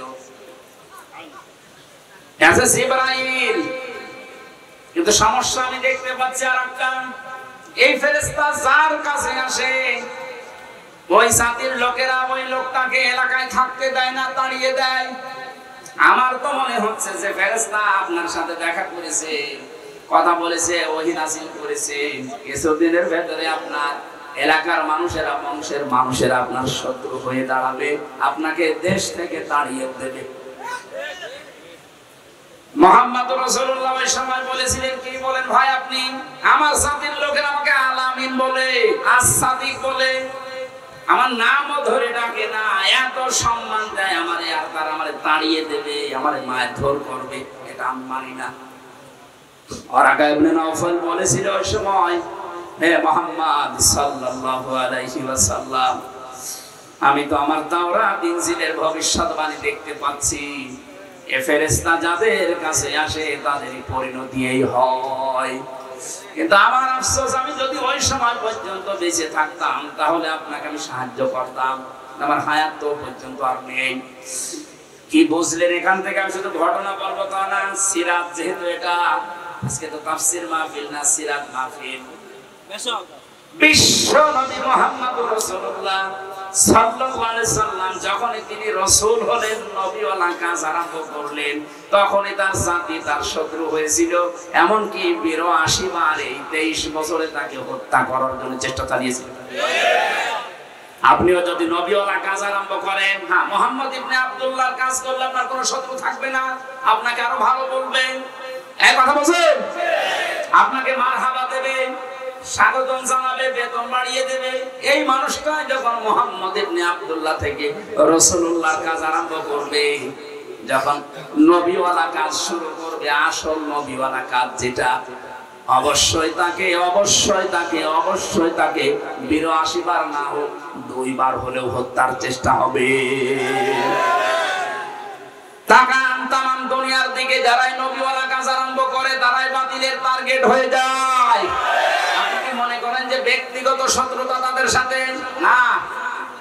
A: এসেছে জিবরাইল। কিন্তু সমস্যা আমি দেখতে পাচ্ছি আরেকটা, এই ফেরেশতা যার কাছে আসে, ওই জাতির লোকেরা ওই লোকটাকে এলাকায় থাকতে দেয় না, তাড়িয়ে দেয়। আমার তো মনে হচ্ছে যে ফেরেশতা আপনার সাথে দেখা করেছে, কথা বলেছে, ওহী নাযিল করেছে, কিছুদিনের ভেতরে আপনার এলাকার মানুষেরা, বংশের মানুষেরা আপনার শত্রু হয়ে দাঁড়াবে, আপনাকে দেশ থেকে তাড়িয়ে দেবে। মুহাম্মদ রাসূলুল্লাহ ওই সময় বলেছিলেন, কি বলেন ভাই আপনি? আমার জাতির লোকেরা আমাকে আলামিন বলে, আস-সাদিক বলে, আমার নামও ধরে ডাকে না, এত সম্মান দেয় আমারে, আর তারা আমারে তাড়িয়ে দেবে, আমারে মারধর করবে, এটা আমি মানি না। ওরাকা ইবনে নওফল বলেছিল ওই সময়, হে মুহাম্মদ সাল্লাল্লাহু আলাইহি ওয়াসাল্লাম, আমি তো আমার তাওরাত ইনজিলের ভবিষ্যৎবাণী দেখতে পাচ্ছি, এ ফেরেশতা যাদের কাছে আসে তাদেরই পরিণতি এই হয়। কিন্তু আমার আফসোস, আমি যদি ওই সময় পর্যন্ত বেঁচে থাকতাম তাহলে আপনাকে আমি সাহায্য করতাম, আমার হায়াত তো পর্যন্ত আর নেই। কি বুঝলেন এখান থেকে? আমি শুধু ঘটনা বলবো তা না, সিরাত যেহেতু এটা, আজকে তো তাফসীর মাহফিল না, সিরাত মাহফিল। বিশ্ব নবী মুহাম্মদুর রাসূলুল্লাহ সাল্লাল্লাহু আলাইহি সাল্লাম যখনই তিনি রাসূল হলেন, নবীওয়ালা কাজ আরম্ভ করলেন, তখনই তার জাতি তার শত্রু হয়েছিল, এমনকি ৮২ বার এই 23 বছরে তাকে হত্যা করার জন্য চেষ্টা চালিয়েছিল। আপনিও যদি নবীওয়ালা কাজ আরম্ভ করেন, হ্যাঁ, মুহাম্মদ ইবনে আব্দুল্লাহর কাজ করলে আপনার কোনো শত্রু থাকবে না, আপনাকে আরো ভালো বলবেন, এই কথা বলছেন, আপনাকে মারহাবা দেবে, স্বাগতম জানাবে, বেতন বাড়িয়ে দেবে। এই মানুষটা যখন মুহাম্মদ ইবনে আব্দুল্লাহ থেকে রাসূলুল্লাহর কাজ আরম্ভ করবে, যখন নবীওয়ালা কাজ শুরু করবে, আসল নবীওয়ালা কাজ যেটা, অবশ্যই তাকে ৮২ বার না হোক 2 বার হলেও হত্যার চেষ্টা হবে। তাকান তামাম দুনিয়ার দিকে, যারাই নবীওয়ালা কাজ আরম্ভ করে তারাই বাতিলের টার্গেট হয়ে যায়। আপনি কি মনে করেন যে ব্যক্তিগত শত্রুতা তাদের সাথে? না,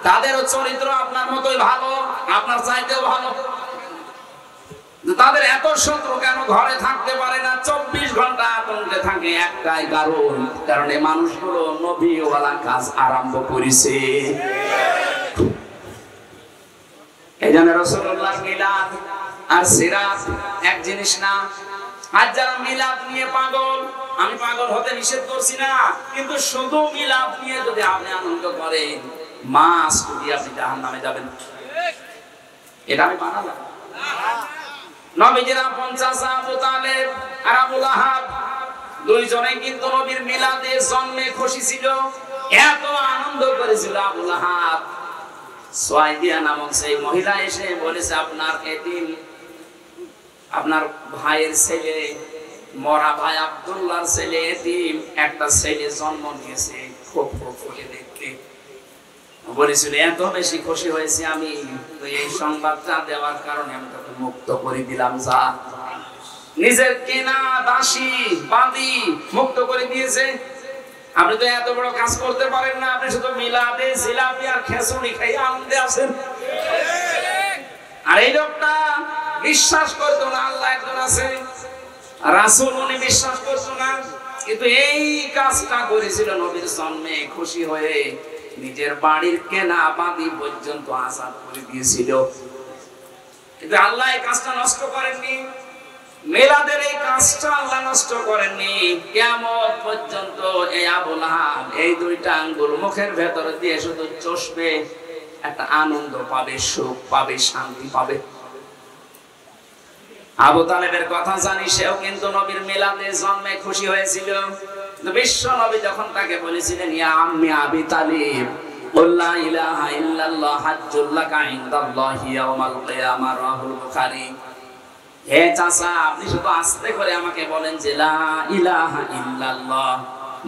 A: তাদেরও চরিত্র আপনার মতোই ভালো, আপনার চাইতেও ভালো। তাদের এত শত্রু কেন ঘরে থাকতে পারে না, 24 ঘন্টা আতঙ্কে থাকে? একটাই কারণ এই মানুষগুলো নবীওয়ালা কাজ আরম্ভ করেছে। এই জন্য রাসূলুল্লাহর মিলাদ আর সিরাত এক জিনিস না। আজ যারা মিলাদ নিয়ে পাগল, আমি পাগল হতে নিষেধ করছি না, কিন্তু শুধু মিলাদ নিয়ে যদি আপনি আনন্দ করেন, মাস যদি আপনি জাহান্নামে যাবেন। এটা আমি বানালাম। নবীজির আপন চাচা আবু তালেব আর আবু লাহাব দুইজনেই কিন্তু নবীর মিলাদে জন্মে খুশি ছিল, এত আনন্দ করেছিল। আবু লাহাব সুয়াইদিয়া নামক সেই মহিলা এসে বলেছে, আপনার এতিম, আপনার ভাইয়ের ছেলে, মরা ভাই আব্দুল্লাহর ছেলে এতিম, একটা ছেলে জন্ম নিয়েছে, খুব ফুলে দেখতে। বলেছিল এত বেশি খুশি হয়েছে আমি, তো এই সংবাদটা দেওয়ার কারণে আমি তোকে মুক্ত করে দিলাম। যা, নিজের কেনা দাসী বাদী মুক্ত করে দিয়েছে। আপনি তো এত বড় কাজ করতে পারেন না, আপনি শুধু মিলাদে জিলাপি আর খেচুড়ি খাইয়ে আনন্দে আছেন। আর এই লোকটা বিশ্বাস করতো না আল্লাহ একজন আছে, রাসূল উনি বিশ্বাস করতো না, কিন্তু এই কাজটা করেছিল নবীর জন্মে খুশি হয়ে। নিজের বাড়ির কেনা বাদী পর্যন্ত আজাদ করে দিয়েছিল, কিন্তু আল্লাহ এই কাজটা নষ্ট করেননি। মিলাদের এই কাজটা আল্লাহ নষ্ট করেননি। কিয়ামত পর্যন্ত এই আবু লাহাব এই দুইটা আঙ্গুল মুখের ভেতর দিয়ে শুধু চষবে, একটা আনন্দ পাবে, সুখ পাবে, শান্তি পাবে। আবু তালেবের কথা জানি, সেও কিন্তু নবীর মিলাদে জন্মে খুশি হয়েছিল। বিশ্ব নবী যখন তাকে বলেছিলেন, ইয়া আম্মি আবি তালিব, লা ইলাহা ইল্লাল্লাহ হাজ্জুল লাকা ইনদাল্লাহি ইয়াউমাল কিয়ামাহ, রাহুল বুখারী। হে চাচা, আপনি শুধু আস্তে করে আমাকে বলেন যে লা ইলাহা ইল্লাল্লাহ,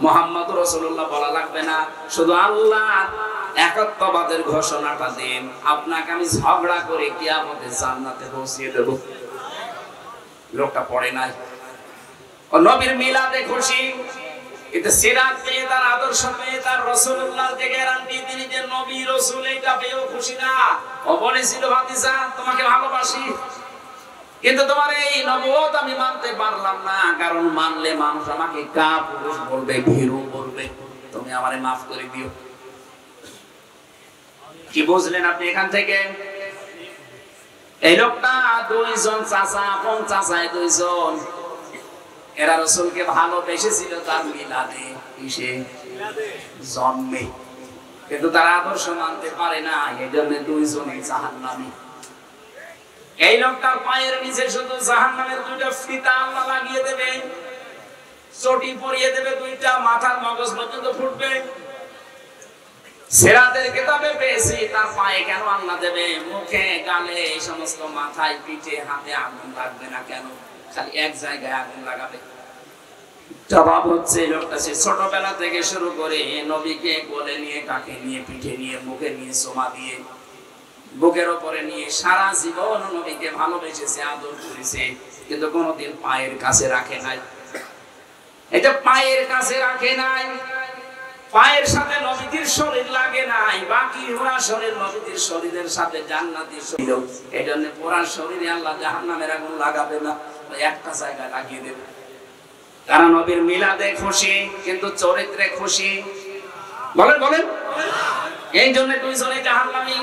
A: মুহাম্মদুর রাসূলুল্লাহ বলা লাগবে না, শুধু আল্লাহ একত্ববাদের ঘোষণাটা দেন, আপনাকে আমি ঝগড়া করে কিয়ামতে জান্নাতে পৌঁছিয়ে দেব। লোকটা পড়ে নাই, ও নবীর মিলাদে খুশি, কিন্তু সিরাত পেয়ে, তার আদর্শ পেয়ে, তার রাসূলুল্লাহর যে গ্যারান্টি তিনি যে নবী রাসূল, এটা পেয়েও খুশি না। ও বলেছিল, ভাতিজা তোমাকে ভালোবাসি, কিন্তু তোমার এই নবুয়ত আমি মানতে পারলাম না, কারণ মানলে মানুষ আমাকে কাপুরুষ বলবে, ভীরু বলবে, তুমি আমারে মাফ করে দিও। কি বুঝলেন আপনি এখান থেকে? এই লোকটা দুইজন চাচা, আপন চাচায় দুইজন, এরা রাসূলকে ভালোবেসেছিল তার মিলাদে, কিসে? জন্মে, কিন্তু তার আদর্শ মানতে পারে না, এই জন্য দুইজনই জাহান্নামী। এই লোকটার পায়ের নিচে শুধু জাহান্নামের দুইটা ফিতা আল্লাহ লাগিয়ে দেবে, চটি পরিয়ে দেবে, দুইটা মাথার মগজ পর্যন্ত ফুটবে। সিরাতের কিতাবে পেয়েছি তার পায়ে কেন আল্লাহ দেবে? মুখে, গালে, এই সমস্ত মাথায়, পিঠে, হাতে আগুন লাগবে না কেন? খালি এক জায়গায় আগুন লাগাবে। জবাব হচ্ছে, লোকটা সে ছোটবেলা থেকে শুরু করে নবীকে কোলে নিয়ে, কাকে নিয়ে, পিঠে নিয়ে, মুখে নিয়ে, সোমা দিয়ে, বুকের উপরে নিয়ে সারা জীবন নবীকে ভালোবেসেছে, আদর করেছে, কিন্তু কোনোদিন পায়ের কাছে রাখে নাই। এটা পায়ের কাছে রাখে নাই, পায়ের সাথে নবীর শরীর লাগে নাই, বাকি পুরা শরীর নবীর শরীরের সাথে জান্নাতের শরীর। এই জন্য পুরা শরীরে আল্লাহ জাহান্নামের আগুন লাগাবে না, একটা জায়গায় লাগিয়ে দেবে। তারা নবীর মিলাদে খুশি, কিন্তু চরিত্রে খুশি। বলেন বলেন, এই জন্য দুইজনে জাহান্নামী।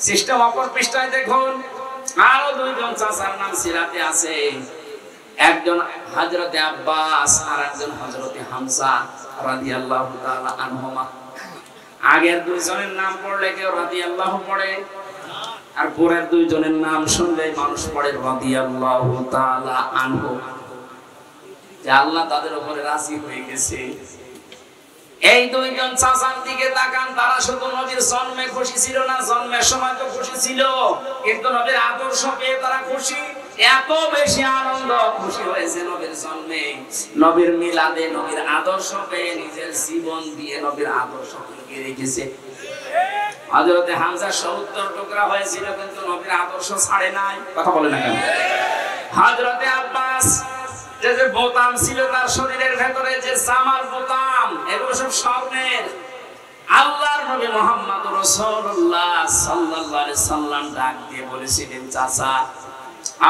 A: সিস্টেম অপর পৃষ্ঠায় দেখুন, আরো দুইজন চাচার নাম সিরাতে আছে, একজন হযরতে আব্বাস আর একজন হযরতে হামজা রাদিয়াল্লাহু তাআলা আনহুমা। আগের দুইজনের নাম পড়লে কেউ রাদিয়াল্লাহু পড়ে, আর পরের দুইজনের নাম শুনলে মানুষ পড়ে রাদিয়াল্লাহু তাআলা আনহু, যে আল্লাহ তাদের উপরে রাজি হয়ে গেছে। এই দুইজন চাচার দিকে তাকান, তারা শুধু নবীর জন্মে খুশি ছিল না, জন্মের সময় তো খুশি ছিল, কিন্তু নবীর আদর্শ পেয়ে তারা খুশি। এত বেশি আনন্দ, খুশি হয়েছে নবীর জন্মে, নবীর মিলাদে, নবীর আদর্শ পেয়ে নিজের জীবন দিয়ে নবীর আদর্শ টিকে রেখেছে। হযরতে হামজা ৭০ টুকরা হয়েছিল, কিন্তু নবীর আদর্শ ছাড়ে নাই। কথা বলে না কেন? হযরতে আব্বাস যে বোতাম ছিল তার শরীরের ভেতরে, যে জামার বোতাম, এগুলো সব স্বর্ণের। আল্লাহর নবী মুহাম্মদ রাসূলুল্লাহ সাল্লাল্লাহু আলাইহি সাল্লাম ডাক দিয়ে বলেছিলেন, চাচা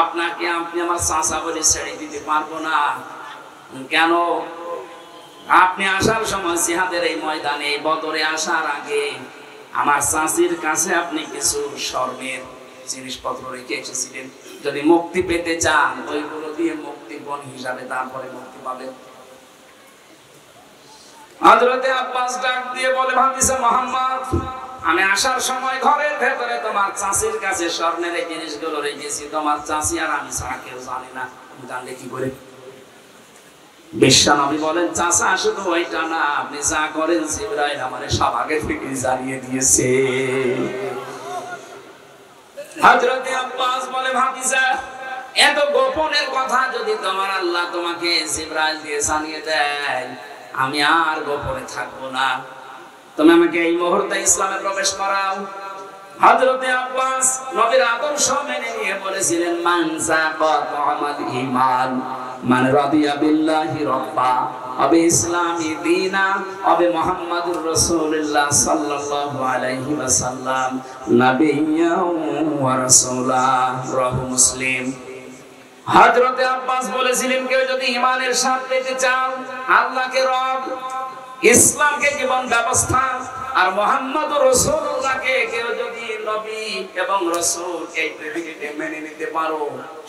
A: আপনাকে আপনি আমার চাচা বলে ছেড়ে দিতে পারবো না। কেন? আপনি আসার সময় জিহাদের এই ময়দানে, এই বদরে আসার আগে আমার চাচির কাছে আপনি কিছু স্বর্ণের জিনিসপত্র রেখে এসেছিলেন। যদি মুক্তি পেতে চান ওইগুলো দিয়ে মুক্তিপণ হিসাবে তারপরে মুক্তি পাবেন। হযরতে আব্বাস ডাক দিয়ে বলে, ভাতিজা মুহাম্মদ, আমি আসার সময় ঘরের ভেতরে তোমার চাচির কাছে স্বর্ণের এই জিনিসগুলো রেখেছি। তোমার চাচি আর আমি ছাড়া কেউ জানে না। জানলে কি করে? বিশ্বনবী বলেন, চাচা শুধু ওইটা না, আপনি যা করেন জিবরাইল আমারে সব আগে থেকে জানিয়ে দিয়েছে। হযরতে আব্বাস বলে, ভাতিজা, এত গোপনের কথা যদি তোমার আল্লাহ তোমাকে জিবরাইল দিয়ে জানিয়ে দেয়, আমি আর গোপনে থাকবো না। তুমি আমাকে এই মুহূর্তে ইসলামে প্রবেশ করাও। হযরতে আব্বাস নবীর আদর্শ মেনে নিয়ে বলেছিলেন, মান সাকাত আমাল ঈমান মান রাদিয়া বিল্লাহি রাব্বা ওয়া বিইসলামি দীনা ওয়া বিমুহাম্মাদুর রাসূলুল্লাহ সাল্লাল্লাহু আলাইহি ওয়াসাল্লাম নাবিয়্যাও ওয়া রাসূলা। রাহু মুসলিম। হযরতে আব্বাস বলেছিলেন, কেউ যদি ঈমানের স্বাদ পেতে চাও, আল্লাহকে রব, ইসলামকে জীবন ব্যবস্থা, আর মুহাম্মদুর রাসূলুল্লাহকে কেউ যদি নবী এবং রাসূল এই পৃথিবীতে মেনে নিতে পারো,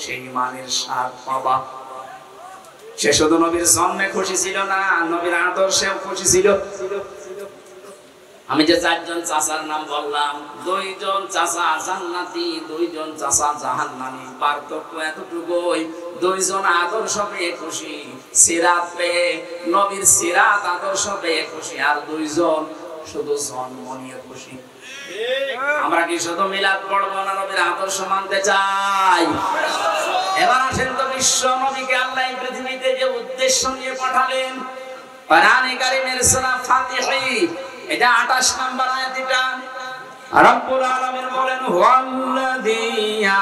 A: সেই ঈমানের স্বাদ পাবা। সে শুধু নবীর জন্মে খুশি ছিল না, নবীর আদর্শেও খুশি ছিল। আমি যে চারজন চাচার নাম বললাম, দুইজন চাচা জান্নাতি, দুইজন চাচা জাহান্নামী। পার্থক্য এতটুকুই, দুইজন আদর্শ পেয়ে খুশি, সিরাত পেয়ে, নবীর সিরাত আদর্শ পেয়ে খুশি, আর দুইজন শুধু জন্ম নিয়ে খুশি। আমরা কি শুধু মিলাদ পড়বো না, নবীর আদর্শ মানতে চাই? এবার আসেন তো, বিশ্ব নবীকে আল্লাহ এই পৃথিবীতে যে উদ্দেশ্য নিয়ে পাঠালেন, কোরআনে কারীমের সূরা ফাতিহী, এটা 28 নম্বর আয়াত। এটা রব্বুল আলামিন বলেন, ওয়াল্লাযী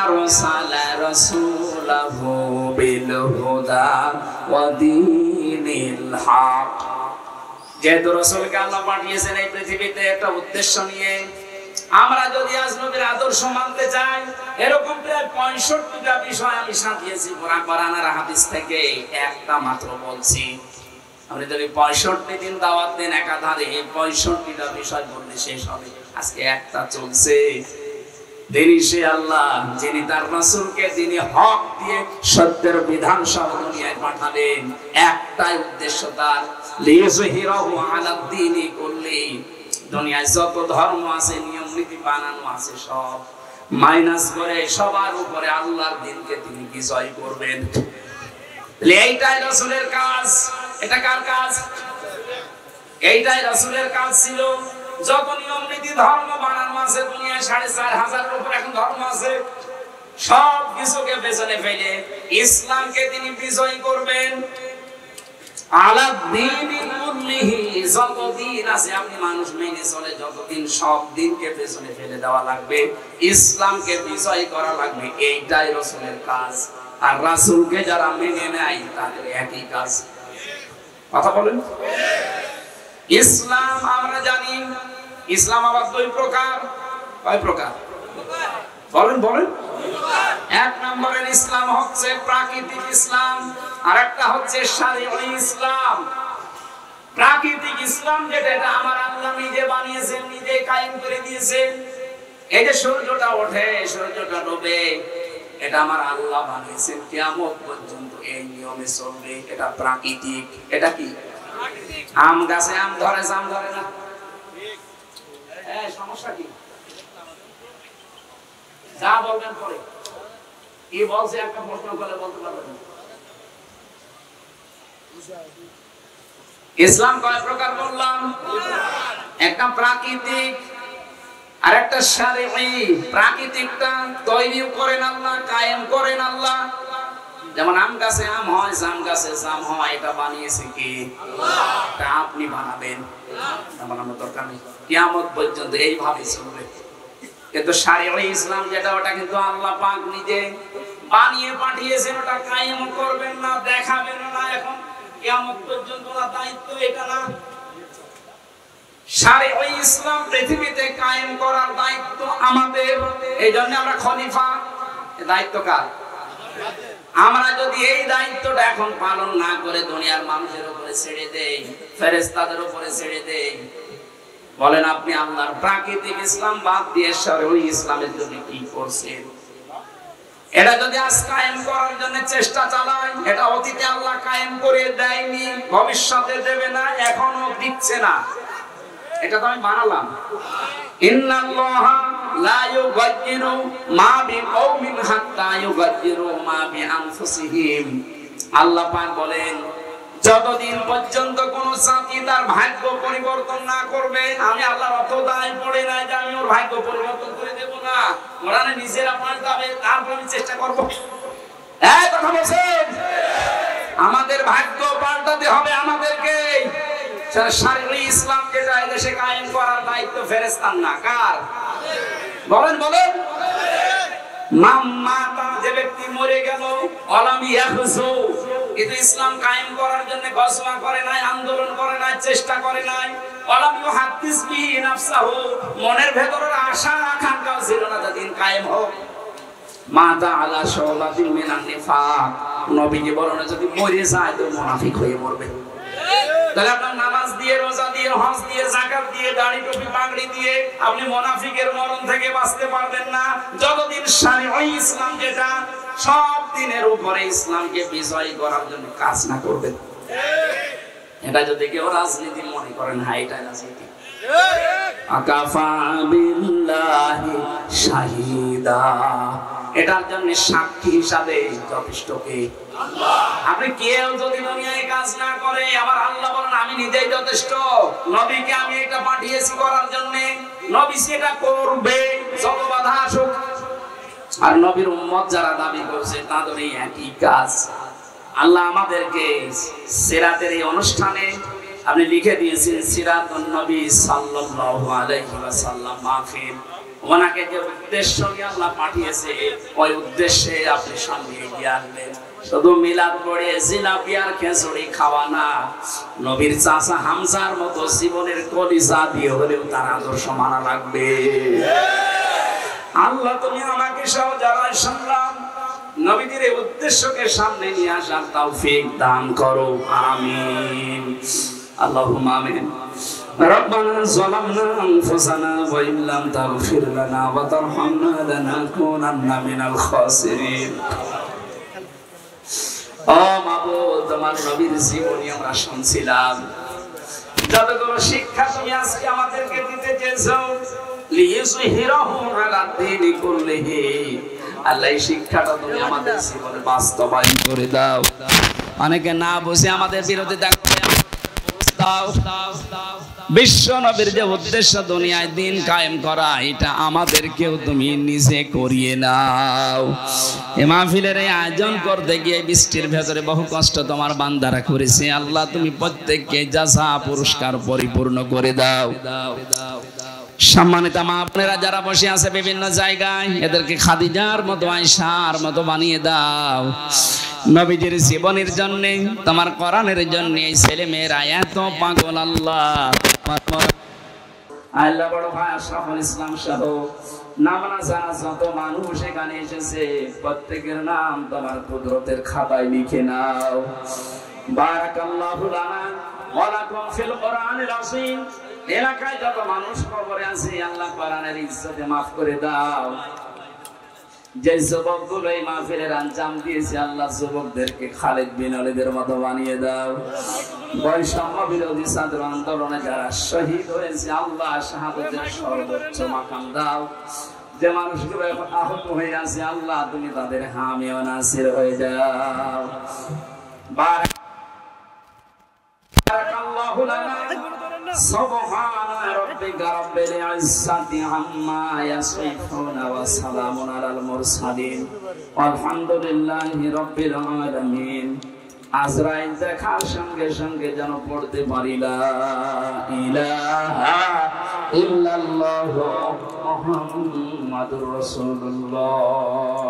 A: আরসালা রাসূলাহু বিল হুদা ওয়া দীনিল হক। যেহেতু রাসূলকে আল্লাহ পাঠিয়েছেন এই পৃথিবীতে একটা উদ্দেশ্য নিয়ে, আমরা যদি আজ নবীর আদর্শ মানতে চাই, এরকম প্রায় 65টা বিষয় আমি সাজিয়েছি কোরআন আর হাদিস থেকে, একটা মাত্র বলছি। আপনি যদি 65 দিন দাওয়াত দেন একাধারে, 65টা বিষয় বললে শেষ হবে। আজকে একটা চলছে। তিনি সে আল্লাহ যিনি তার রাসূলকে যিনি হক দিয়ে সত্যের বিধান সহ দুনিয়ায় পাঠালেন, একটাই উদ্দেশ্য তার, লিইয়ুযহিরাহু আলা দ্বীনি কুল্লি। দুনিয়ায় যত ধর্ম আছে, নিয়ম নীতি বানানো আছে, সব মাইনাস করে সবার উপরে আল্লাহর দ্বীনকে তিনি বিজয় করবেন। এইটাই রাসূলের কাজ। এটা কার কাজ? এইটাই রাসূলের কাজ ছিল। যত নিয়ম নীতি ধর্ম বানানো আছে দুনিয়ায়, 4500 এর উপর এখন ধর্ম আছে, সব কিছুকে পেছনে ফেলে ইসলামকে তিনি বিজয় করবেন। আলা দ্বীনি কুল্লিহি, যতদিন আছে আপনি মানুষ মেনে চলে, যতদিন সব দিনকে পেছনে ফেলে দেওয়া লাগবে, ইসলামকে বিজয় করা লাগবে। এইটাই রাসূলের কাজ। আর রাসূলকে যারা মেনে নেয় তাদের একই কাজ। কথা বলেন। ইসলাম আমরা জানি, ইসলাম আবার দুই প্রকার। কয় প্রকার? বলেন বলেন। এক নম্বরের ইসলাম হচ্ছে প্রাকৃতিক ইসলাম, আর একটা হচ্ছে শারঈ ইসলাম। প্রাকৃতিক ইসলাম যেটা, এটা আমার আল্লাহ নিজে বানিয়েছেন, নিজে কায়েম করে দিয়েছেন। এই যে সূর্যটা ওঠে, সূর্যটা ডোবে, এটা আমার আল্লাহ বানিয়েছেন। কিয়ামত পর্যন্ত এই নিয়মে চলবে। এটা প্রাকৃতিক। এটা কি? আম গাছে আম ধরে, জাম ধরে না। সমস্যা কি? যা বলবেন পরে। কি বলছে একটা প্রশ্ন করলে বলতে পারবেন। ইসলাম কয় প্রকার বললাম? একটা প্রাকৃতিক আর একটা শারঈ। প্রাকৃতিকটা তৈরি করেন আল্লাহ, কায়েম করেন আল্লাহ। যেমন আম গাছে আম হয়, জাম গাছে জাম হয়, এটা বানিয়েছে কি? আল্লাহ। এটা আপনি বানাবেন, বানানোর দরকার নেই। কিয়ামত পর্যন্ত এইভাবে চলবে। কিন্তু শারঈ ইসলাম যেটা, ওটা কিন্তু আল্লাহ পাক নিজে বানিয়ে পাঠিয়েছেন। ওটা কায়েম করবেন না, দেখাবেন না, এখন কিয়ামত পর্যন্ত না, দায়িত্ব এটা না। শারঈ ইসলাম পৃথিবীতে কায়েম করার দায়িত্ব আমাদের। এই জন্য আমরা খলিফা। এই দায়িত্ব কার? আমরা যদি এই দায়িত্বটা এখন পালন না করে দুনিয়ার মানুষের উপরে ছেড়ে দেই, ফেরেশতাদের উপরে ছেড়ে দেই, বলেন আপনি আল্লাহর প্রাকৃতিক ইসলাম বাদ দিয়ে শরঈ ইসলামের জন্য কি করছেন? এটা যদি আজ কায়েম করার জন্য চেষ্টা চালায়, এটা অতীতে আল্লাহ কায়েম করে দেয়নি, ভবিষ্যতে দেবে না, এখনো দিচ্ছে না। এটা তো আমি বানালাম। ইন্নাল্লাহা লা ইউগায়্যিরু মা বিকওমিন হাত্তা ইউগায়্যিরু মা বিআনফুসিহিম। আল্লাহ পাক বলেন, যতদিন পর্যন্ত কোন জাতি তার ভাগ্য পরিবর্তন না করবে, আমি আল্লাহর অত দায় পড়ে না যে আমি ওর ভাগ্য পরিবর্তন করে দেব না। ওরা নিজেরা পাল্টাবে, তারপর আমি চেষ্টা করব। এই কথা বলছেন, আমাদের ভাগ্য পাল্টাতে হবে আমাদেরকে। শরঈ ইসলাম যেটা এদেশে কায়েম করার দায়িত্ব ফেরেশতার না, কার? বলেন বলেন। মাম্মাতা, যে ব্যক্তি মরে গেল, আলামি ইয়াহজু, কিন্তু ইসলাম কায়েম করার জন্য গসওয়া করে নাই, আন্দোলন করে নাই, চেষ্টা করে নাই। আলামি ইউহাদ্দিস বিহি নাফসাহু, মনের ভেতরের আশা আকাঙ্ক্ষাও ছিল না যে দিন কায়েম হোক। মাতা আলা শাওলাতিন মিনান নিফাক, নবীজি বলেন যদি মরে যায় তো মুনাফিক হয়ে মরবে। তাহলে আপনার নামাজ দিয়ে, রোজা দিয়ে, হজ দিয়ে, যাকাত দিয়ে, দাড়ি টুপি পাগড়ি দিয়ে আপনি মুনাফিকের মরণ থেকে বাঁচতে পারবেন না যতদিন শরঈ ইসলাম যেটা সব দিনের উপরে ইসলামকে বিজয়ী করার জন্য কাজ না করবেন। এটা যদি কেউ রাজনীতি মনে করেন, হ্যাঁ এটা রাজনীতি। আকাফা বিল্লাহি শাহিদা, এটার জন্য সাক্ষী হিসাবে যথেষ্ট কে? আল্লাহ। আপনি কেউ যদি দুনিয়ায় কাজ না করে, আমার আল্লাহ বলেন আমি নিজেই যথেষ্ট। নবীকে আমি এটা পাঠিয়েছি করার জন্য, নবী সেটা করবে যত বাধা আসুক। আর নবীর উম্মত যারা দাবি করছে তাদের এই একই কাজ। আল্লাহ আমাদেরকে সিরাতের এই অনুষ্ঠানে আপনি লিখে দিয়েছেন সিরাতুন নবী সাল্লাল্লাহু আলাইহি ওয়াসাল্লাম মাহফিল। ওনাকে যে উদ্দেশ্য নিয়ে আল্লাহ পাঠিয়েছে, ওই উদ্দেশ্যে আপনি সামনে এগিয়ে আনলেন। শুধু মিলাদ পড়ে জিলাপি আর খিচুড়ি খাওয়া না, নবীর চাচা হামজার মতো জীবনের কলিজা দিয়ে হলেও তার আদর্শ মানা লাগবে। আল্লাহ তুমি আমাকে সহ যারা শুনলাম নবীদের এই উদ্দেশ্যকে সামনে নিয়ে আসার তৌফিক দান করো, আমিন। আল্লাহুম্মা আমিন। ربنا ظلمنا أنفسنا وإن لم تغفر لنا وترحمنا لنكونن من الخاسرين। ও মাবুদ, তোমার নবীর জীবনী আমরা শুনছিলাম, যতগুলো শিক্ষা তুমি আজকে আমাদেরকে দিতে চেয়েছো, লিইয়ুযহিরাহু আলা দ্বীনি কুল্লিহি, আল্লাহ এই শিক্ষাটা তুমি আমাদের জীবনে বাস্তবায়ন করে দাও। অনেকে না বুঝে আমাদের বিরোধিতা করে, বিশ্ব নবীর যে উদ্দেশ্য দুনিয়ায় দিন কায়েম করা, এটা আমাদেরকেও তুমি নিজে করিয়ে নাও। এই মাহফিলের এই আয়োজন করতে গিয়ে বৃষ্টির ভেতরে বহু কষ্ট তোমার বান্দারা করেছে, আল্লাহ তুমি প্রত্যেককে জাযা পুরস্কার পরিপূর্ণ করে দাও। সম্মানিত মা বোনেরা যারা বসে আছে বিভিন্ন জায়গায়, এদেরকে খাদিজার মতো, আয়েশার মতো বানিয়ে দাও। নবীজির জীবনের জন্য, তোমার কোরআনের জন্য এই ছেলে মেয়েরা এত পাগল। আল্লাহ বড় ভাই আশরাফুল ইসলাম সহ নামানা জানা যত মানুষ এখানে এসেছে, প্রত্যেকের নাম তোমার কুদরতের খাতায় লিখে নাও। বারাকাল্লাহু লানা ওয়া লাকুম ফিল কোরআনিল আযীম। এলাকায় যত মানুষ কবরে আছে, আল্লাহ কোরআনের ইজ্জতে মাফ করে দাও। যে যুবকগুলো এই মাহফিলের আঞ্জাম দিয়েছে, আল্লাহ যুবকদেরকে খালিদ বিন ওয়ালিদের মতো বানিয়ে দাও। বৈষম্য বিরোধী ছাত্র আন্দোলনে যারা শহীদ হয়েছে, আল্লাহ শাহাদাতের সর্বোচ্চ মাকাম দাও। যে মানুষগুলো আহত হয়ে আছে, আল্লাহ তুমি তাদের হামি ও নাসির হয়ে যাও। বারাকাল্লাহু লানা সুবহানা রাব্বিকা রাব্বিল ইজ্জাতি আম্মা ইয়াসিফুনা ওয়া সালামুন আলাল মুরসালিন আলহামদুলিল্লাহি রাব্বিল আলামিন। আজরাইল দেখার সঙ্গে সঙ্গে যেন পড়তে পারি লা ইলাহা ইল্লাল্লাহু মুহাম্মাদুর রাসূলুল্লাহ।